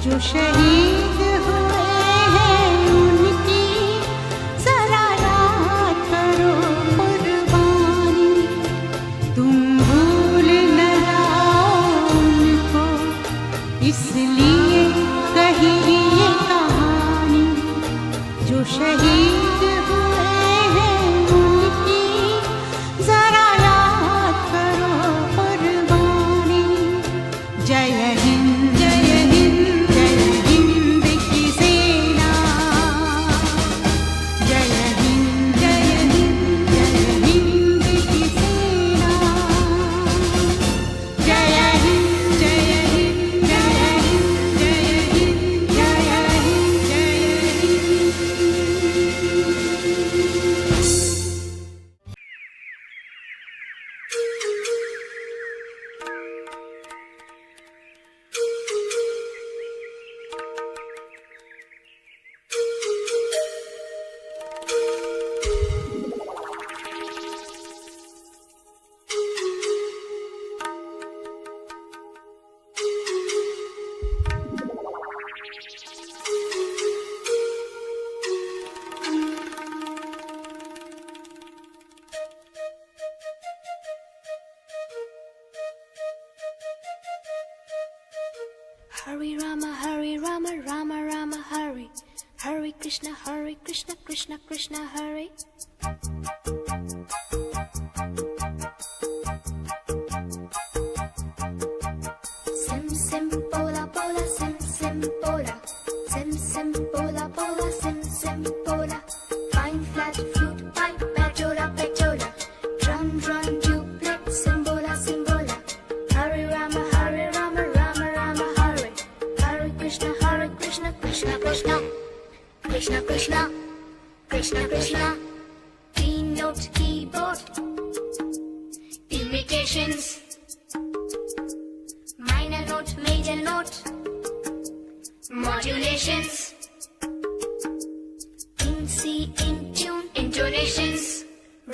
जो शहीद हुए हैं उनकी जरा याद करो कुर्बानी। तुम भूल न जाओ उनको, इसलिए कही ये कहानी। जो शहीद हुए हैं उनकी जरा याद करो कुर्बानी। जय हिंद जय हिंद जय हिंद की सेना। जय हिंद जय हिंद जय हिंद की सेना। जय हिंद जय हिंद जय हिंद जय हिंद जय हिंद जय Hind. Hare Rama, Rama Rama, Hare. Hare Krishna, Krishna Krishna, Hare. Sim sim pola pola, sim sim pola. Sim sim pola pola, sim sim pola. Fine flat flute, pipe, petola petola. Drum drum duplex, simbola simbola. Hare Rama, Rama Rama, Hare. Hare Krishna, Krishna Krishna. Krishna Krishna, Krishna Krishna. Keynote keyboard. Imitations. Minor note, major note. Modulations. In C, in tune, intonations.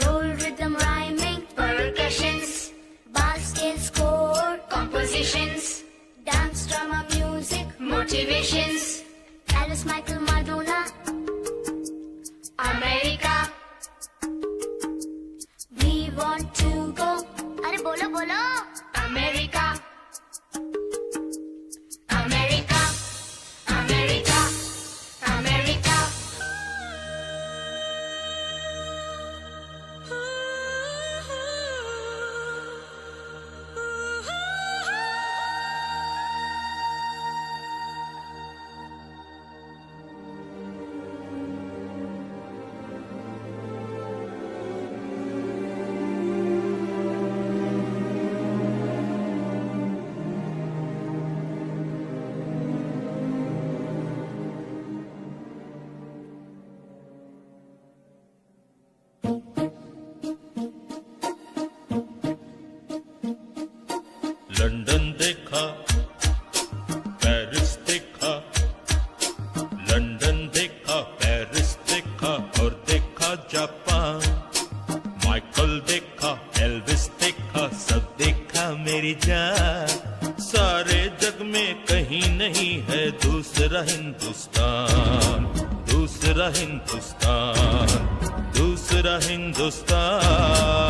Roll rhythm, rhyming, percussions. Bass scale, score, compositions. Dance, drama, music, motivations. Alice, Michael, Madonna. America. We want to go. अरे बोलो बोलो. America. America. America. America. London देखा, Paris देखा, London देखा, Paris देखा और देखा Japan. Michael देखा, एल्विस देखा, सब देखा मेरी जान। सारे जग में कहीं नहीं है दूसरा हिंदुस्तान, दूसरा हिंदुस्तान, दूसरा हिंदुस्तान।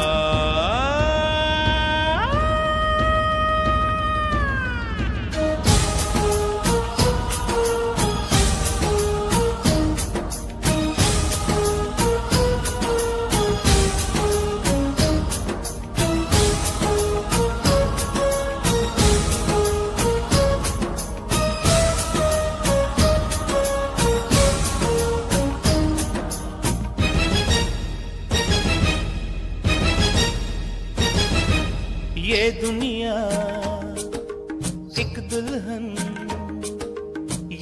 ये दुनिया एक दुल्हन,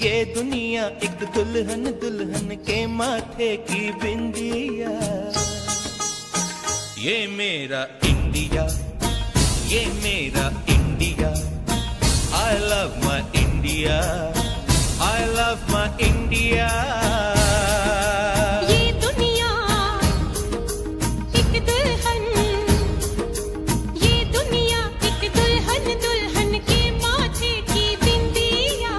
ये दुनिया एक दुल्हन, दुल्हन के माथे की बिंदिया। ये मेरा इंडिया, ये मेरा India. I love my India, I love my India। ये दुनिया एक दुल्हन, ये दुनिया एक दुल्हन, दुल्हन के माथे की बिंदिया।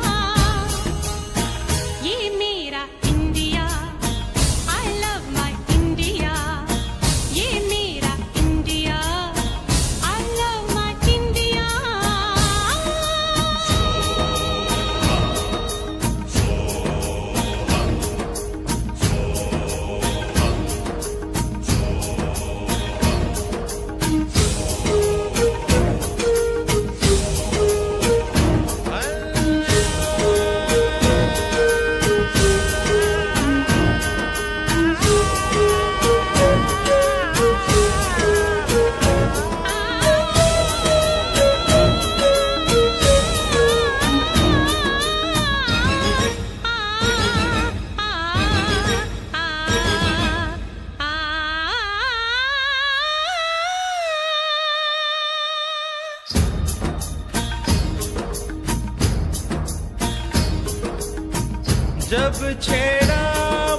जब छेड़ा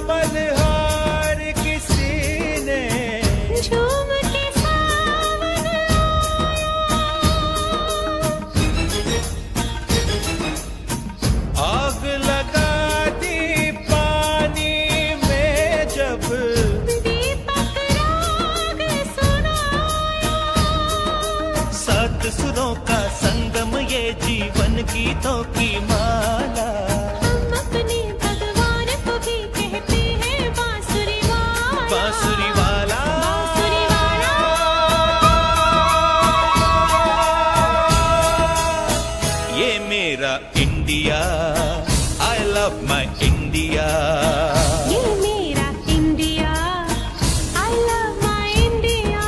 मल्हार किसी ने झूम के सावन आग लगा दी पानी में जब दीपक राग सुनाया। सात सुरों का संगम ये जीवन गीतों की माला। हम अपने भगवान को भी कहते हैं बांसुरी वाला। बांसुरी वाला बांसुरी वाला। ये मेरा India, I love my India. ये मेरा India, I love my India.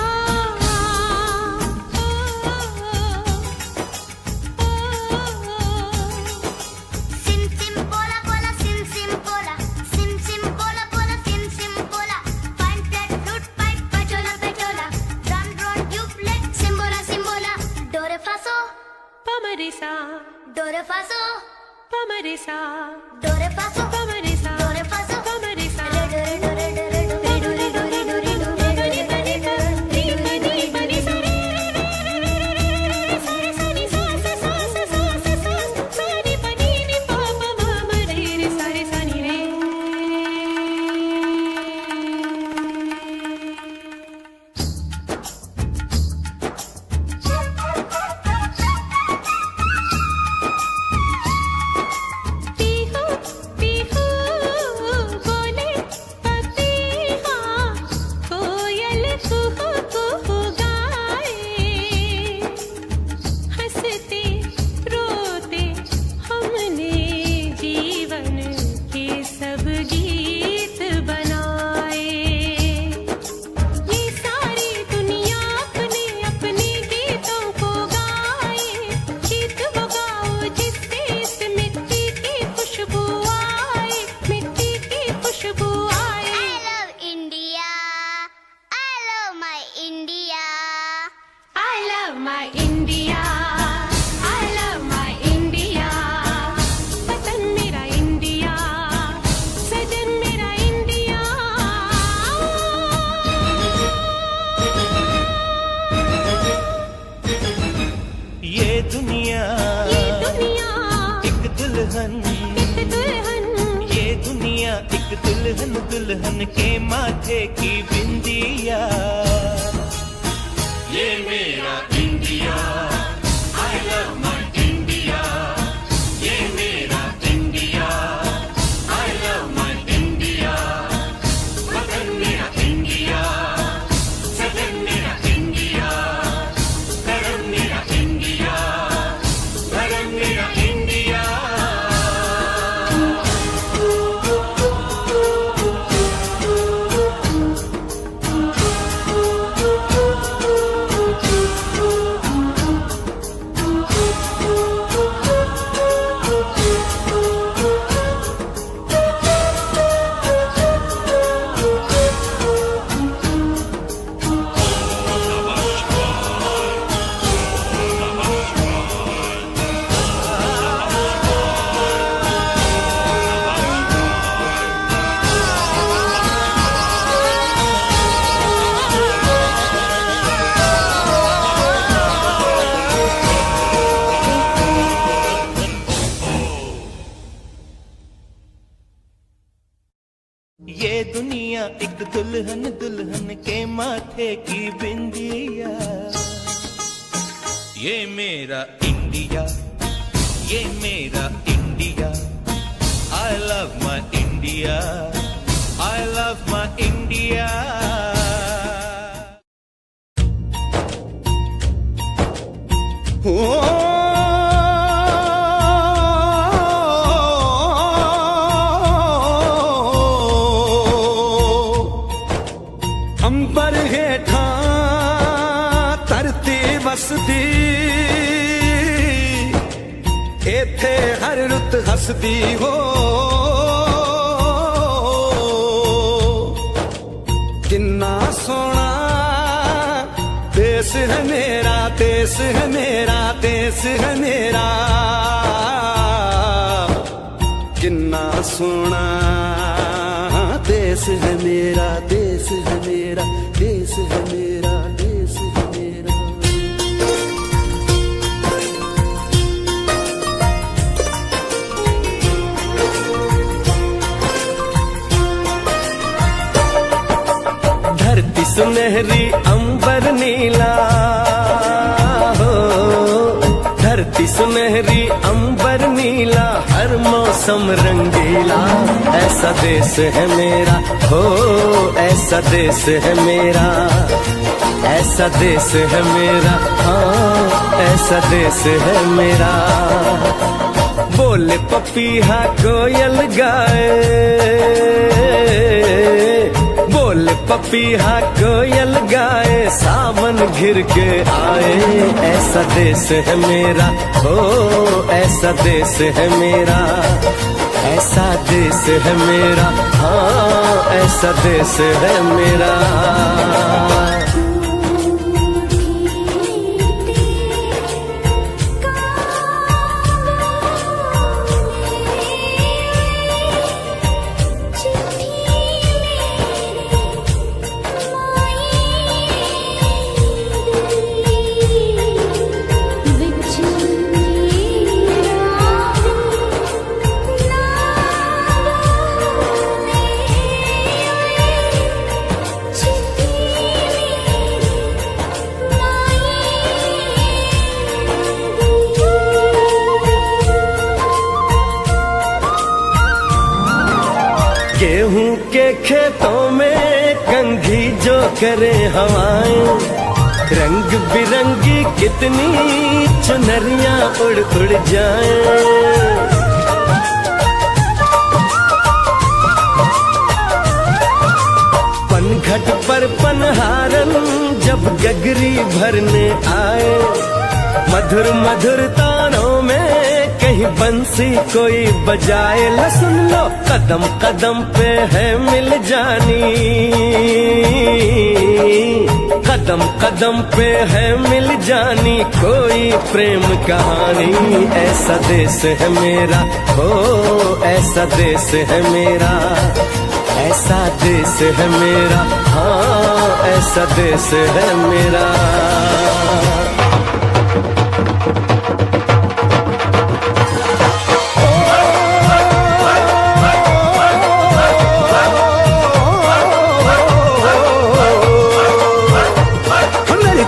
Sim sim bola bola sim sim bola sim sim bola bola sim sim bola fine flat flute pipe pachola pachola run run duplet simbola simbola do re fa so Pamarisa, do re fa so pamarisa, do re fa so pamarisa, do re fa so pamarisa. re do re do re do re do re do re do re do re do re do re do re do re do re do re do re Pihu Pihu बोले पपीहा, कोयल कुहू कुहू गाए। हंसते रोते हमने जीवन के सब गीत बनाए। ये सारी दुनिया अपने अपने गीतों को गाए। गीत वो गाओ जिससे इस मिट्टी की खुशबू आए, मिट्टी की खुशबू आए। I love India. I love my India. I love my India, I love my India. वतन मेरा इंडिया, सजन मेरा इंडिया। ये दुनिया ये दुनिया एक दुल्हन, एक दुल्हन, ये दुनिया एक दुल्हन, दुल्हन के माथे की बिंदिया। ये मेरा India, I love my India. ये मेरा India, I love my India. वतन मेरा इंडिया, सजन मेरा इंडिया, धर्म मेरा इंडिया, धर्म मेरा इंडिया। ये दुनिया एक दुल्हन, दुल्हन के माथे की बिंदिया। ये मेरा इंडिया, ये मेरा India. I love my India, I love my India. अंबर हेठा धरती वसदी, एथे हर रुत हसदी हो। किन्ना सोना देश है मेरा, देश है मेरा, देश है मेरा। किन्ना सोना देश है मेरा, देश है मेरा, देश है मेरा, देश है मेरा। धरती सुनहरी अंबर नीला हो, धरती सुनहरी अंबर नीला, हर मौसम रंगीला। ऐसा देश है मेरा हो, ऐसा देश है मेरा, ऐसा देश है मेरा, हाँ ऐसा देश है मेरा। बोले पपीहा कोयल गाए, बोले पपीहा कोयल गाए, सावन घिर के आए। ऐसा देश है मेरा हो, ऐसा देश है मेरा, ऐसा देश है मेरा, हाँ ऐसा देश है मेरा। गेहूं के खेतों में कंघी जो करे हवाएं, रंग बिरंगी कितनी चुनरियां उड़ उड़ जाएं। पनघट पर पनहारन जब गगरी भरने आए, मधुर मधुर तानों में कहीं बंसी कोई बजाए। ल सुन लो कदम कदम पे है मिल जानी, कदम कदम पे है मिल जानी कोई प्रेम कहानी। ऐसा देश है मेरा हो, ऐसा देश है मेरा, ऐसा देश है मेरा, हाँ ऐसा देश है मेरा।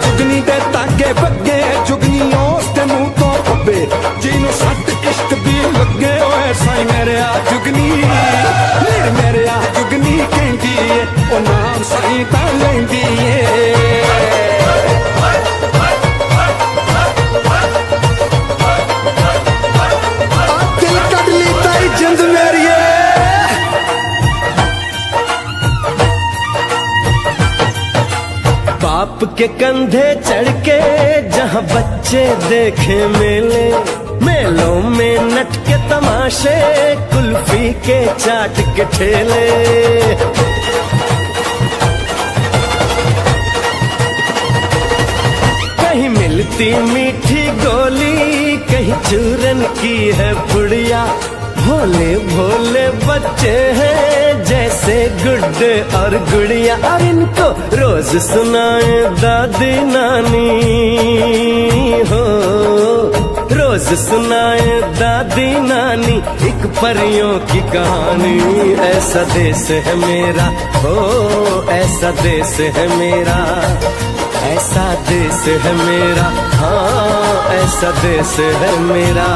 जुगनी दे तागे बगे जुगनी उस तेनू तो पब्बे, जिन्हों सट इश्क भी लगे ओए साई मेरे आ जुगनी, मेरे आ जुगनी कहंदी ए ओ नाम साई तां लैंदी ए। दिल कट ली ताई जिंद मेरी बाप के कंधे चढ़ के जहाँ बच्चे देखे मेले, मेलों में नट के तमाशे, कुल्फी के चाट के ठेले। कहीं मिलती मीठी गोली, कहीं चूरन की है पुड़िया। भोले भोले बच्चे हैं जैसे गुड्डे और गुड़िया, और इनको रोज सुनाए दादी नानी हो, रोज सुनाए दादी नानी एक परियों की कहानी। ऐसा देश है मेरा हो, ऐसा देश है मेरा, ऐसा देश है मेरा, हाँ ऐसा देश है मेरा।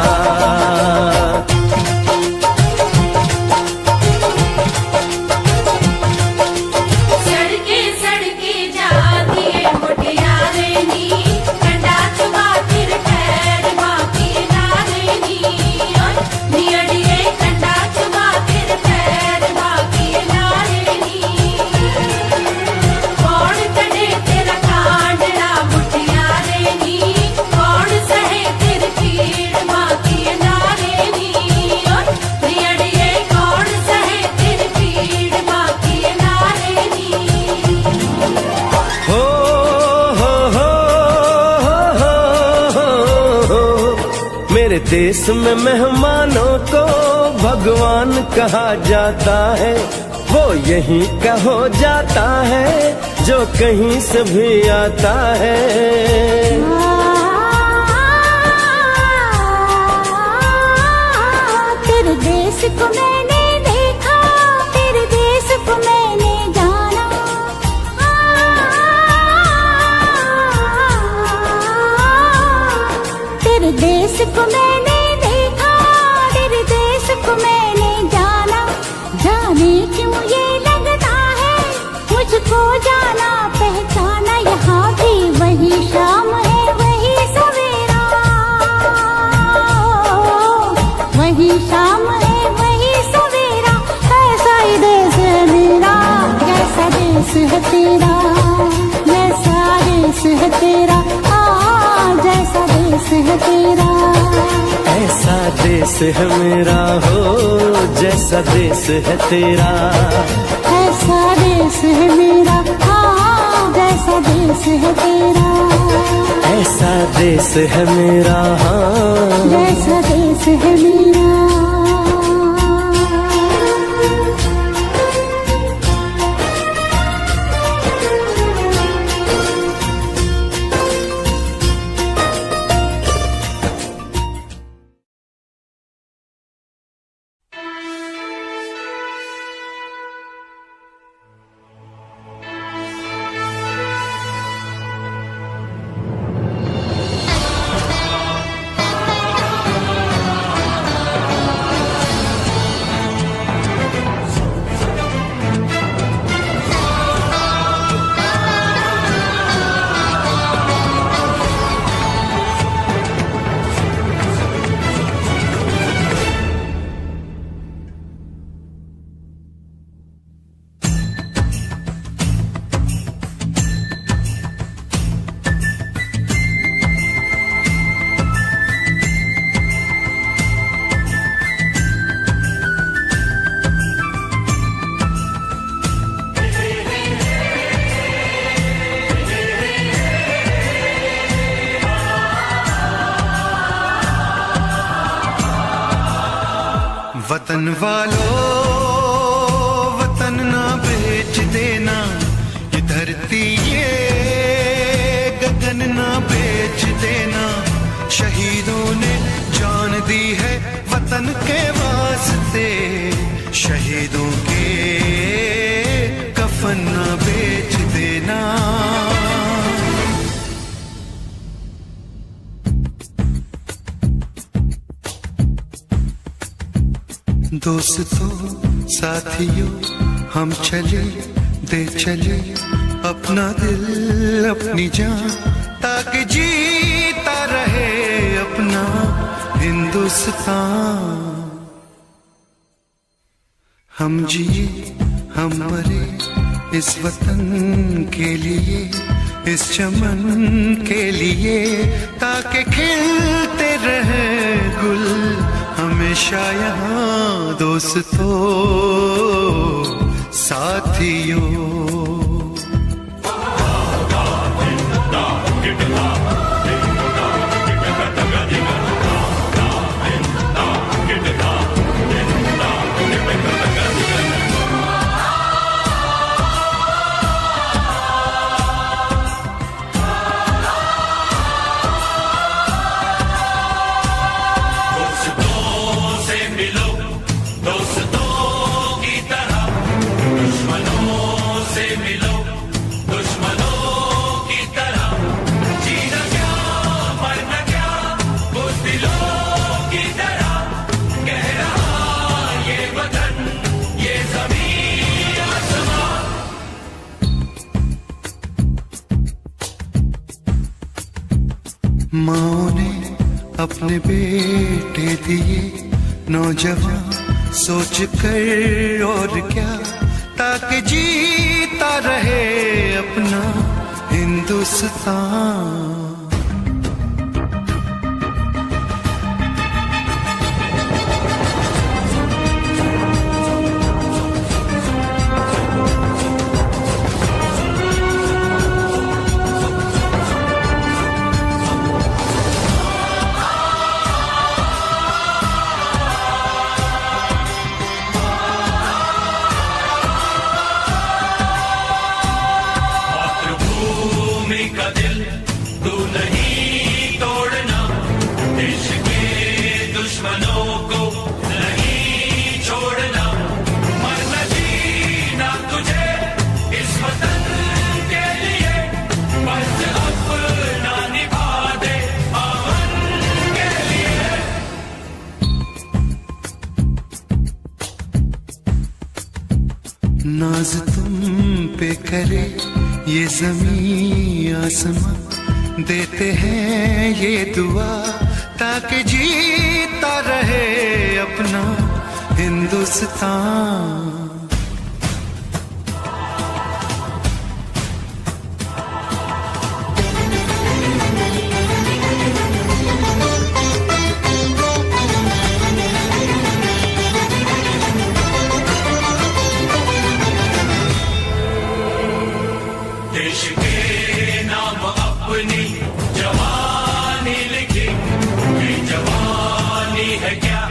मेरे देश में मेहमानों को भगवान कहा जाता है वो यहीं का हो जाता है जो कहीं से भी आता है। तेरे देश को मैंने देखा, तेरे देश को मैंने जाना। तेरे देश को मैंने देखा, तेरे देश को मैंने जाना। जाने क्यों ये लगता है मुझको जाना पहचाना। यहाँ भी वही शाम है वही सवेरा, वही शाम है वही सवेरा। ऐसा ही देश है मेरा, जैसा देश है तेरा, जैसा देश है तेरा, जैसा देश है तेरा। ऐसा देश है मेरा हो जैसा देश है तेरा। ऐसा देश है मेरा, जैसा देश है तेरा। ऐसा देश है मेरा जैसा देश है मेरा। वतन वालों वतन ना बेच देना, ये धरती ये गगन ना बेच देना। शहीदों ने जान दी है वतन के वास्ते, शहीदों के कफन ना बेच देना। दोस्तों साथियों हम चले दे चले अपना दिल अपनी जान, ताकि जीता रहे अपना हिंदुस्तान। हम जिए हम मरे इस वतन के लिए, इस चमन के लिए, ताकि खिलते रहे गुल हमेशा यहाँ। दोस्तों साथियों माँ ने अपने बेटे दिए नौजवान सोच कर और क्या, ताकि जीता रहे अपना हिंदुस्तान। तू नहीं तोड़ना देश के दुश्मनों को नहीं छोड़ना, मरना जीना तुझे इस वतन के लिए, बस अपना निभा दे अमन के लिए। नाज तुम पे करे ये ज़मीं आसमां, देते हैं ये दुआ ताकि जीता रहे अपना हिंदुस्तान। देश के नाम अपनी जवानी लिखी, ये जवानी है क्या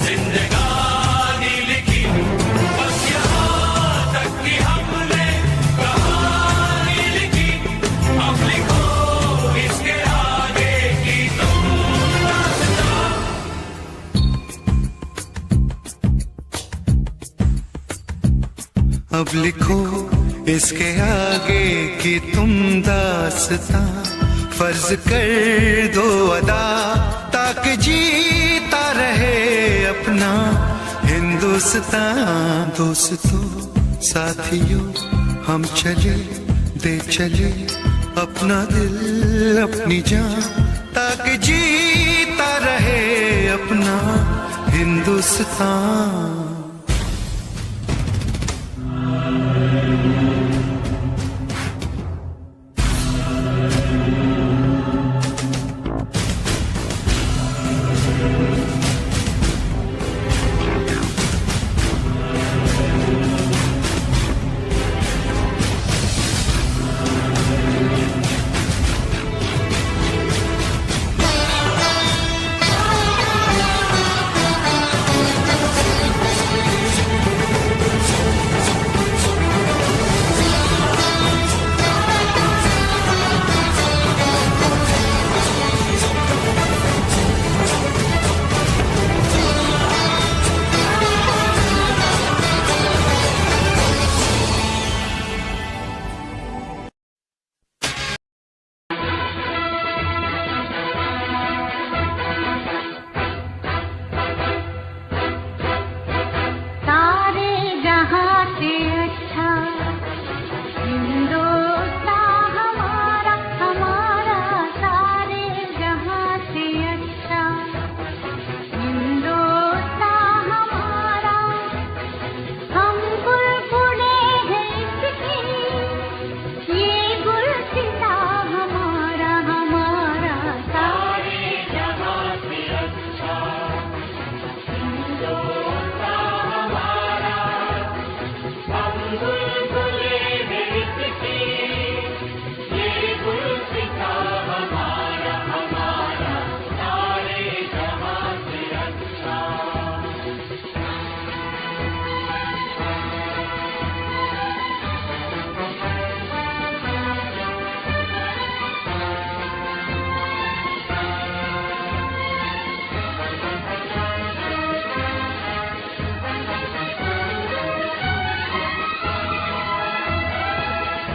जिंदगानी लिखी, बस यहाँ तक कि हमने कहानी लिखी, अब लिखो इसके आगे की तुम दास्तां। अब लिखो इसके आगे की तुम दास्तां, फर्ज कर दो अदा ताकि जीता रहे अपना हिंदुस्तान। दोस्तों साथियों हम चले दे चले अपना दिल अपनी जान, ताकि जीता रहे अपना हिंदुस्तान।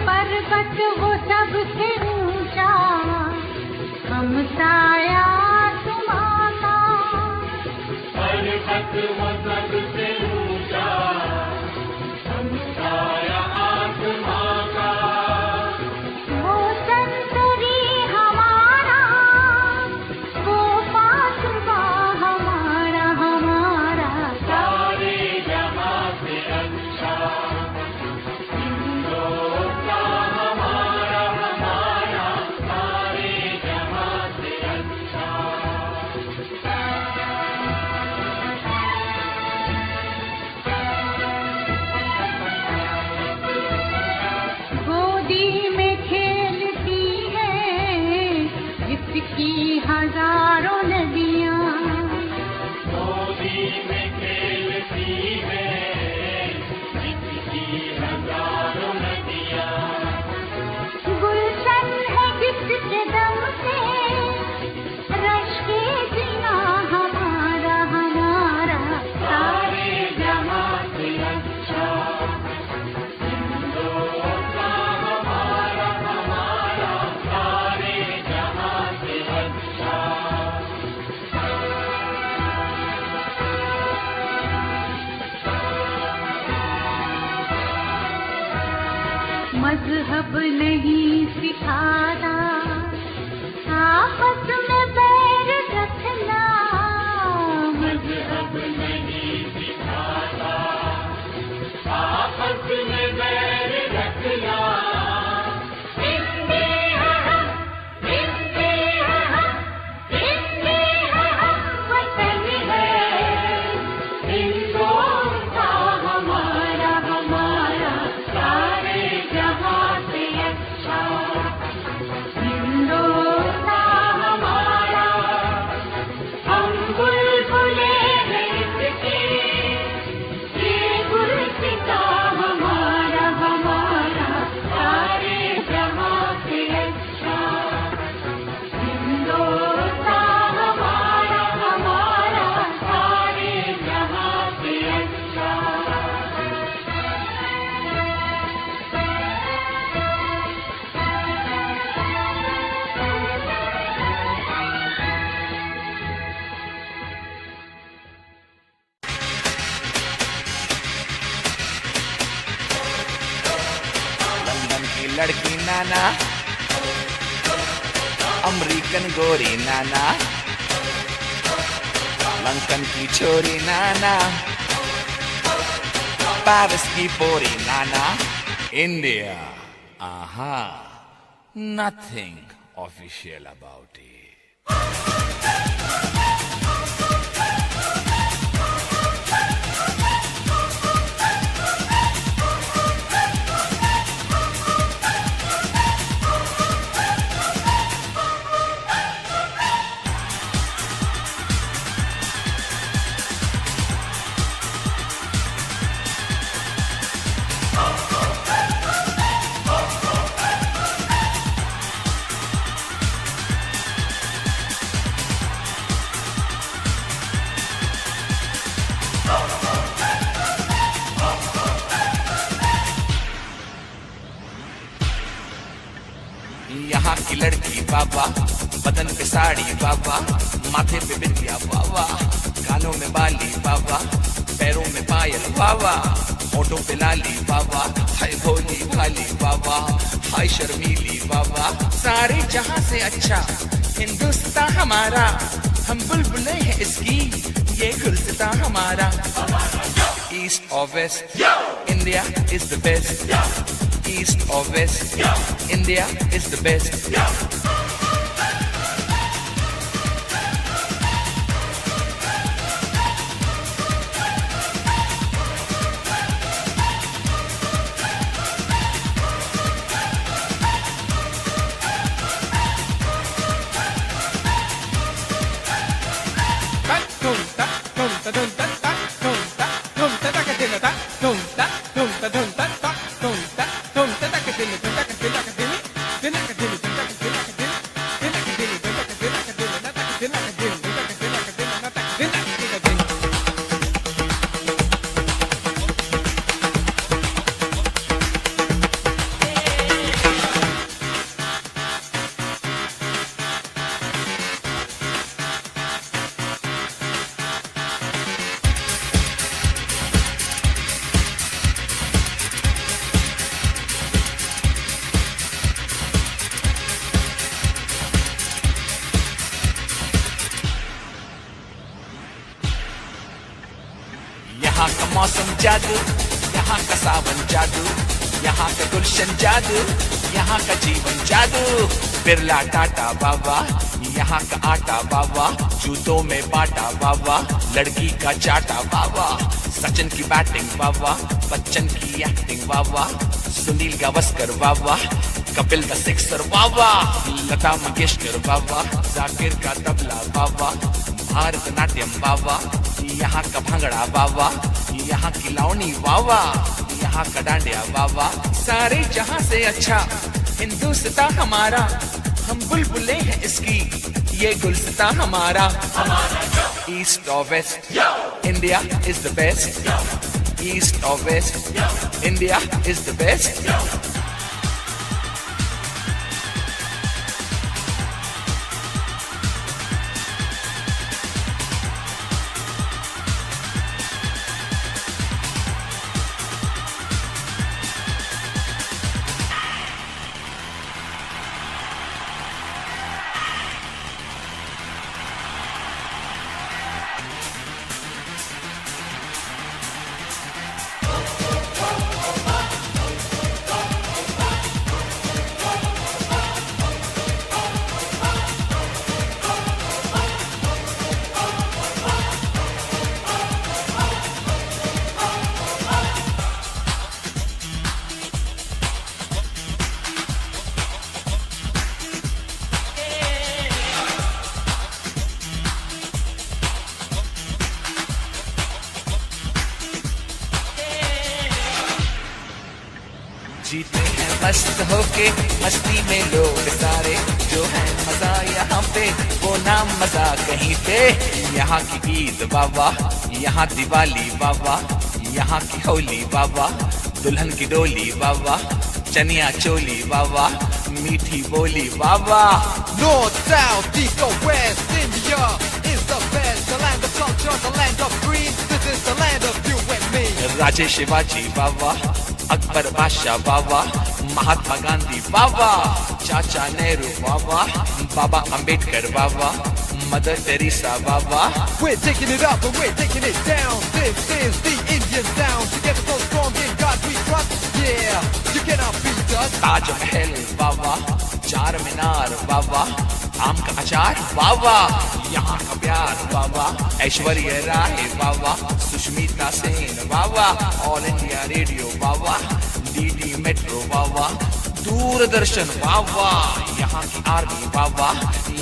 पर्वत वो सबसे ऊंचा, हम साया तुम्हारा। पर्वत वो सबसे ऊंचा, हम साया तुम्हारा। वो संतरी हमारा, वो पासवा हमारा, हमारा सारे जहां से अच्छा। की हजारों नदियाँ गोदी में खेलती है, जिसकी हजारों नदियाँ। गुलशन है जिसके दम मजहब नहीं सिखाता, आपस में बैर रखना मजहब नहीं सिखाता, आपस में बैर रखना। लड़की नाना, अमेरिकन गोरी नाना, लंकन की छोरी नाना, पेरिस की पोरी नाना, India, aha, nothing official about it. यहाँ की लड़की बाबा, बदन पे साड़ी बाबा, माथे पे बिंदिया बाबा, कानों में बाली बाबा, पैरों में पायल बाबा, होठों पे लाली बाबा, हाय भोली भाली बाबा, हाय शर्मीली बाबा, सारे जहां से अच्छा हिंदुस्तान हमारा, हम बुलबुलें हैं इसकी, ये गुलसिता हमारा। ईस्ट और west, India is the best. East or west, India is the best. यहाँ का मौसम जादू, यहाँ का सावन जादू, यहाँ का गुलशन जादू, यहाँ का जीवन जादू। बिरला टाटा बाबा, यहाँ का आटा बाबा, जूतों में बाटा बाबा, लड़की का चाटा बाबा, सचिन की बैटिंग बाबा, बच्चन की एक्टिंग बाबा, सुनील गावस्कर बाबा, कपिल द सिक्सर बाबा, लता मंगेशकर बाबा, जाकिर का तबला बाबा, भारतनाट्यम बाबा, यहाँ का भंगड़ा बाबा, यहाँ की लावनी बाबा, यहाँ का डांडिया बाबा। सारे जहां से अच्छा हिंदुस्तान हमारा, हम बुलबुलें हैं इसकी, ये गुलसिता हमारा। ईस्ट और west, India is the best. East और west, India is the best. जीते हैं मस्त होके मस्ती में लोग सारे, जो है मजा यहाँ पे वो नाम मजा कहीं पे। यहाँ की ईद बाबा, यहाँ दिवाली बाबा, यहाँ की होली बाबा, दुल्हन की डोली बाबा, चनिया चोली बाबा, मीठी बोली बाबा। North, south, east or west, India is the best. The land of culture, the land of dreams. This is the land of you and me. राजे शिवाजी बाबा, अकबर बादशाह बाबा, महात्मा गांधी बाबा, चाचा नेहरू बाबा, बाबा अंबेडकर बाबा, मदर टेरेसा बाबा। We're taking it up and we're taking it down. This is the Indian sound. Together so strong in God we trust. Yeah, you cannot beat us. Taj Mahal बाबा, Charminar बाबा, आम का अचार बाबा, यहाँ का प्यार बाबा, ऐश्वर्या राय बाबा, सुष्मिता सेन बाबा, ऑल इंडिया रेडियो बाबा, DD metro बाबा, दूरदर्शन बाबा, यहाँ की army बाबा,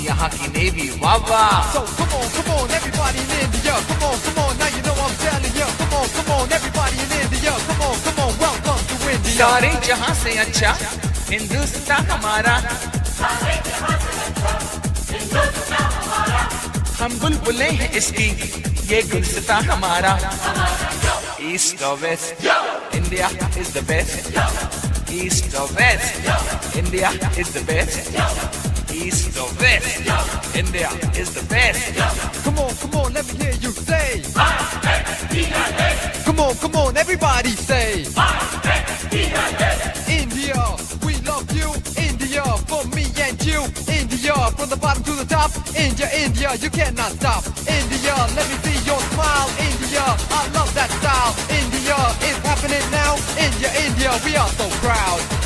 यहाँ की navy Baba. So come on, everybody in India. Come on, now you know I'm telling you. Come on, everybody in India. Come on, welcome to India. सारे जहाँ से अच्छा हिंदुस्तान हमारा, हम बुलबुले हैं इसकी, ये गुलसिता हमारा। ईस्ट और west, India is the best. East और west, India is the best. East or west, India is the best. Come on, let me hear you say. Come on, everybody say. India, we love you. India, for me and you. India, from the bottom to the top. India, you cannot stop. India, let me see your smile. India, I love that style. India, it's happening now. India, we are so proud.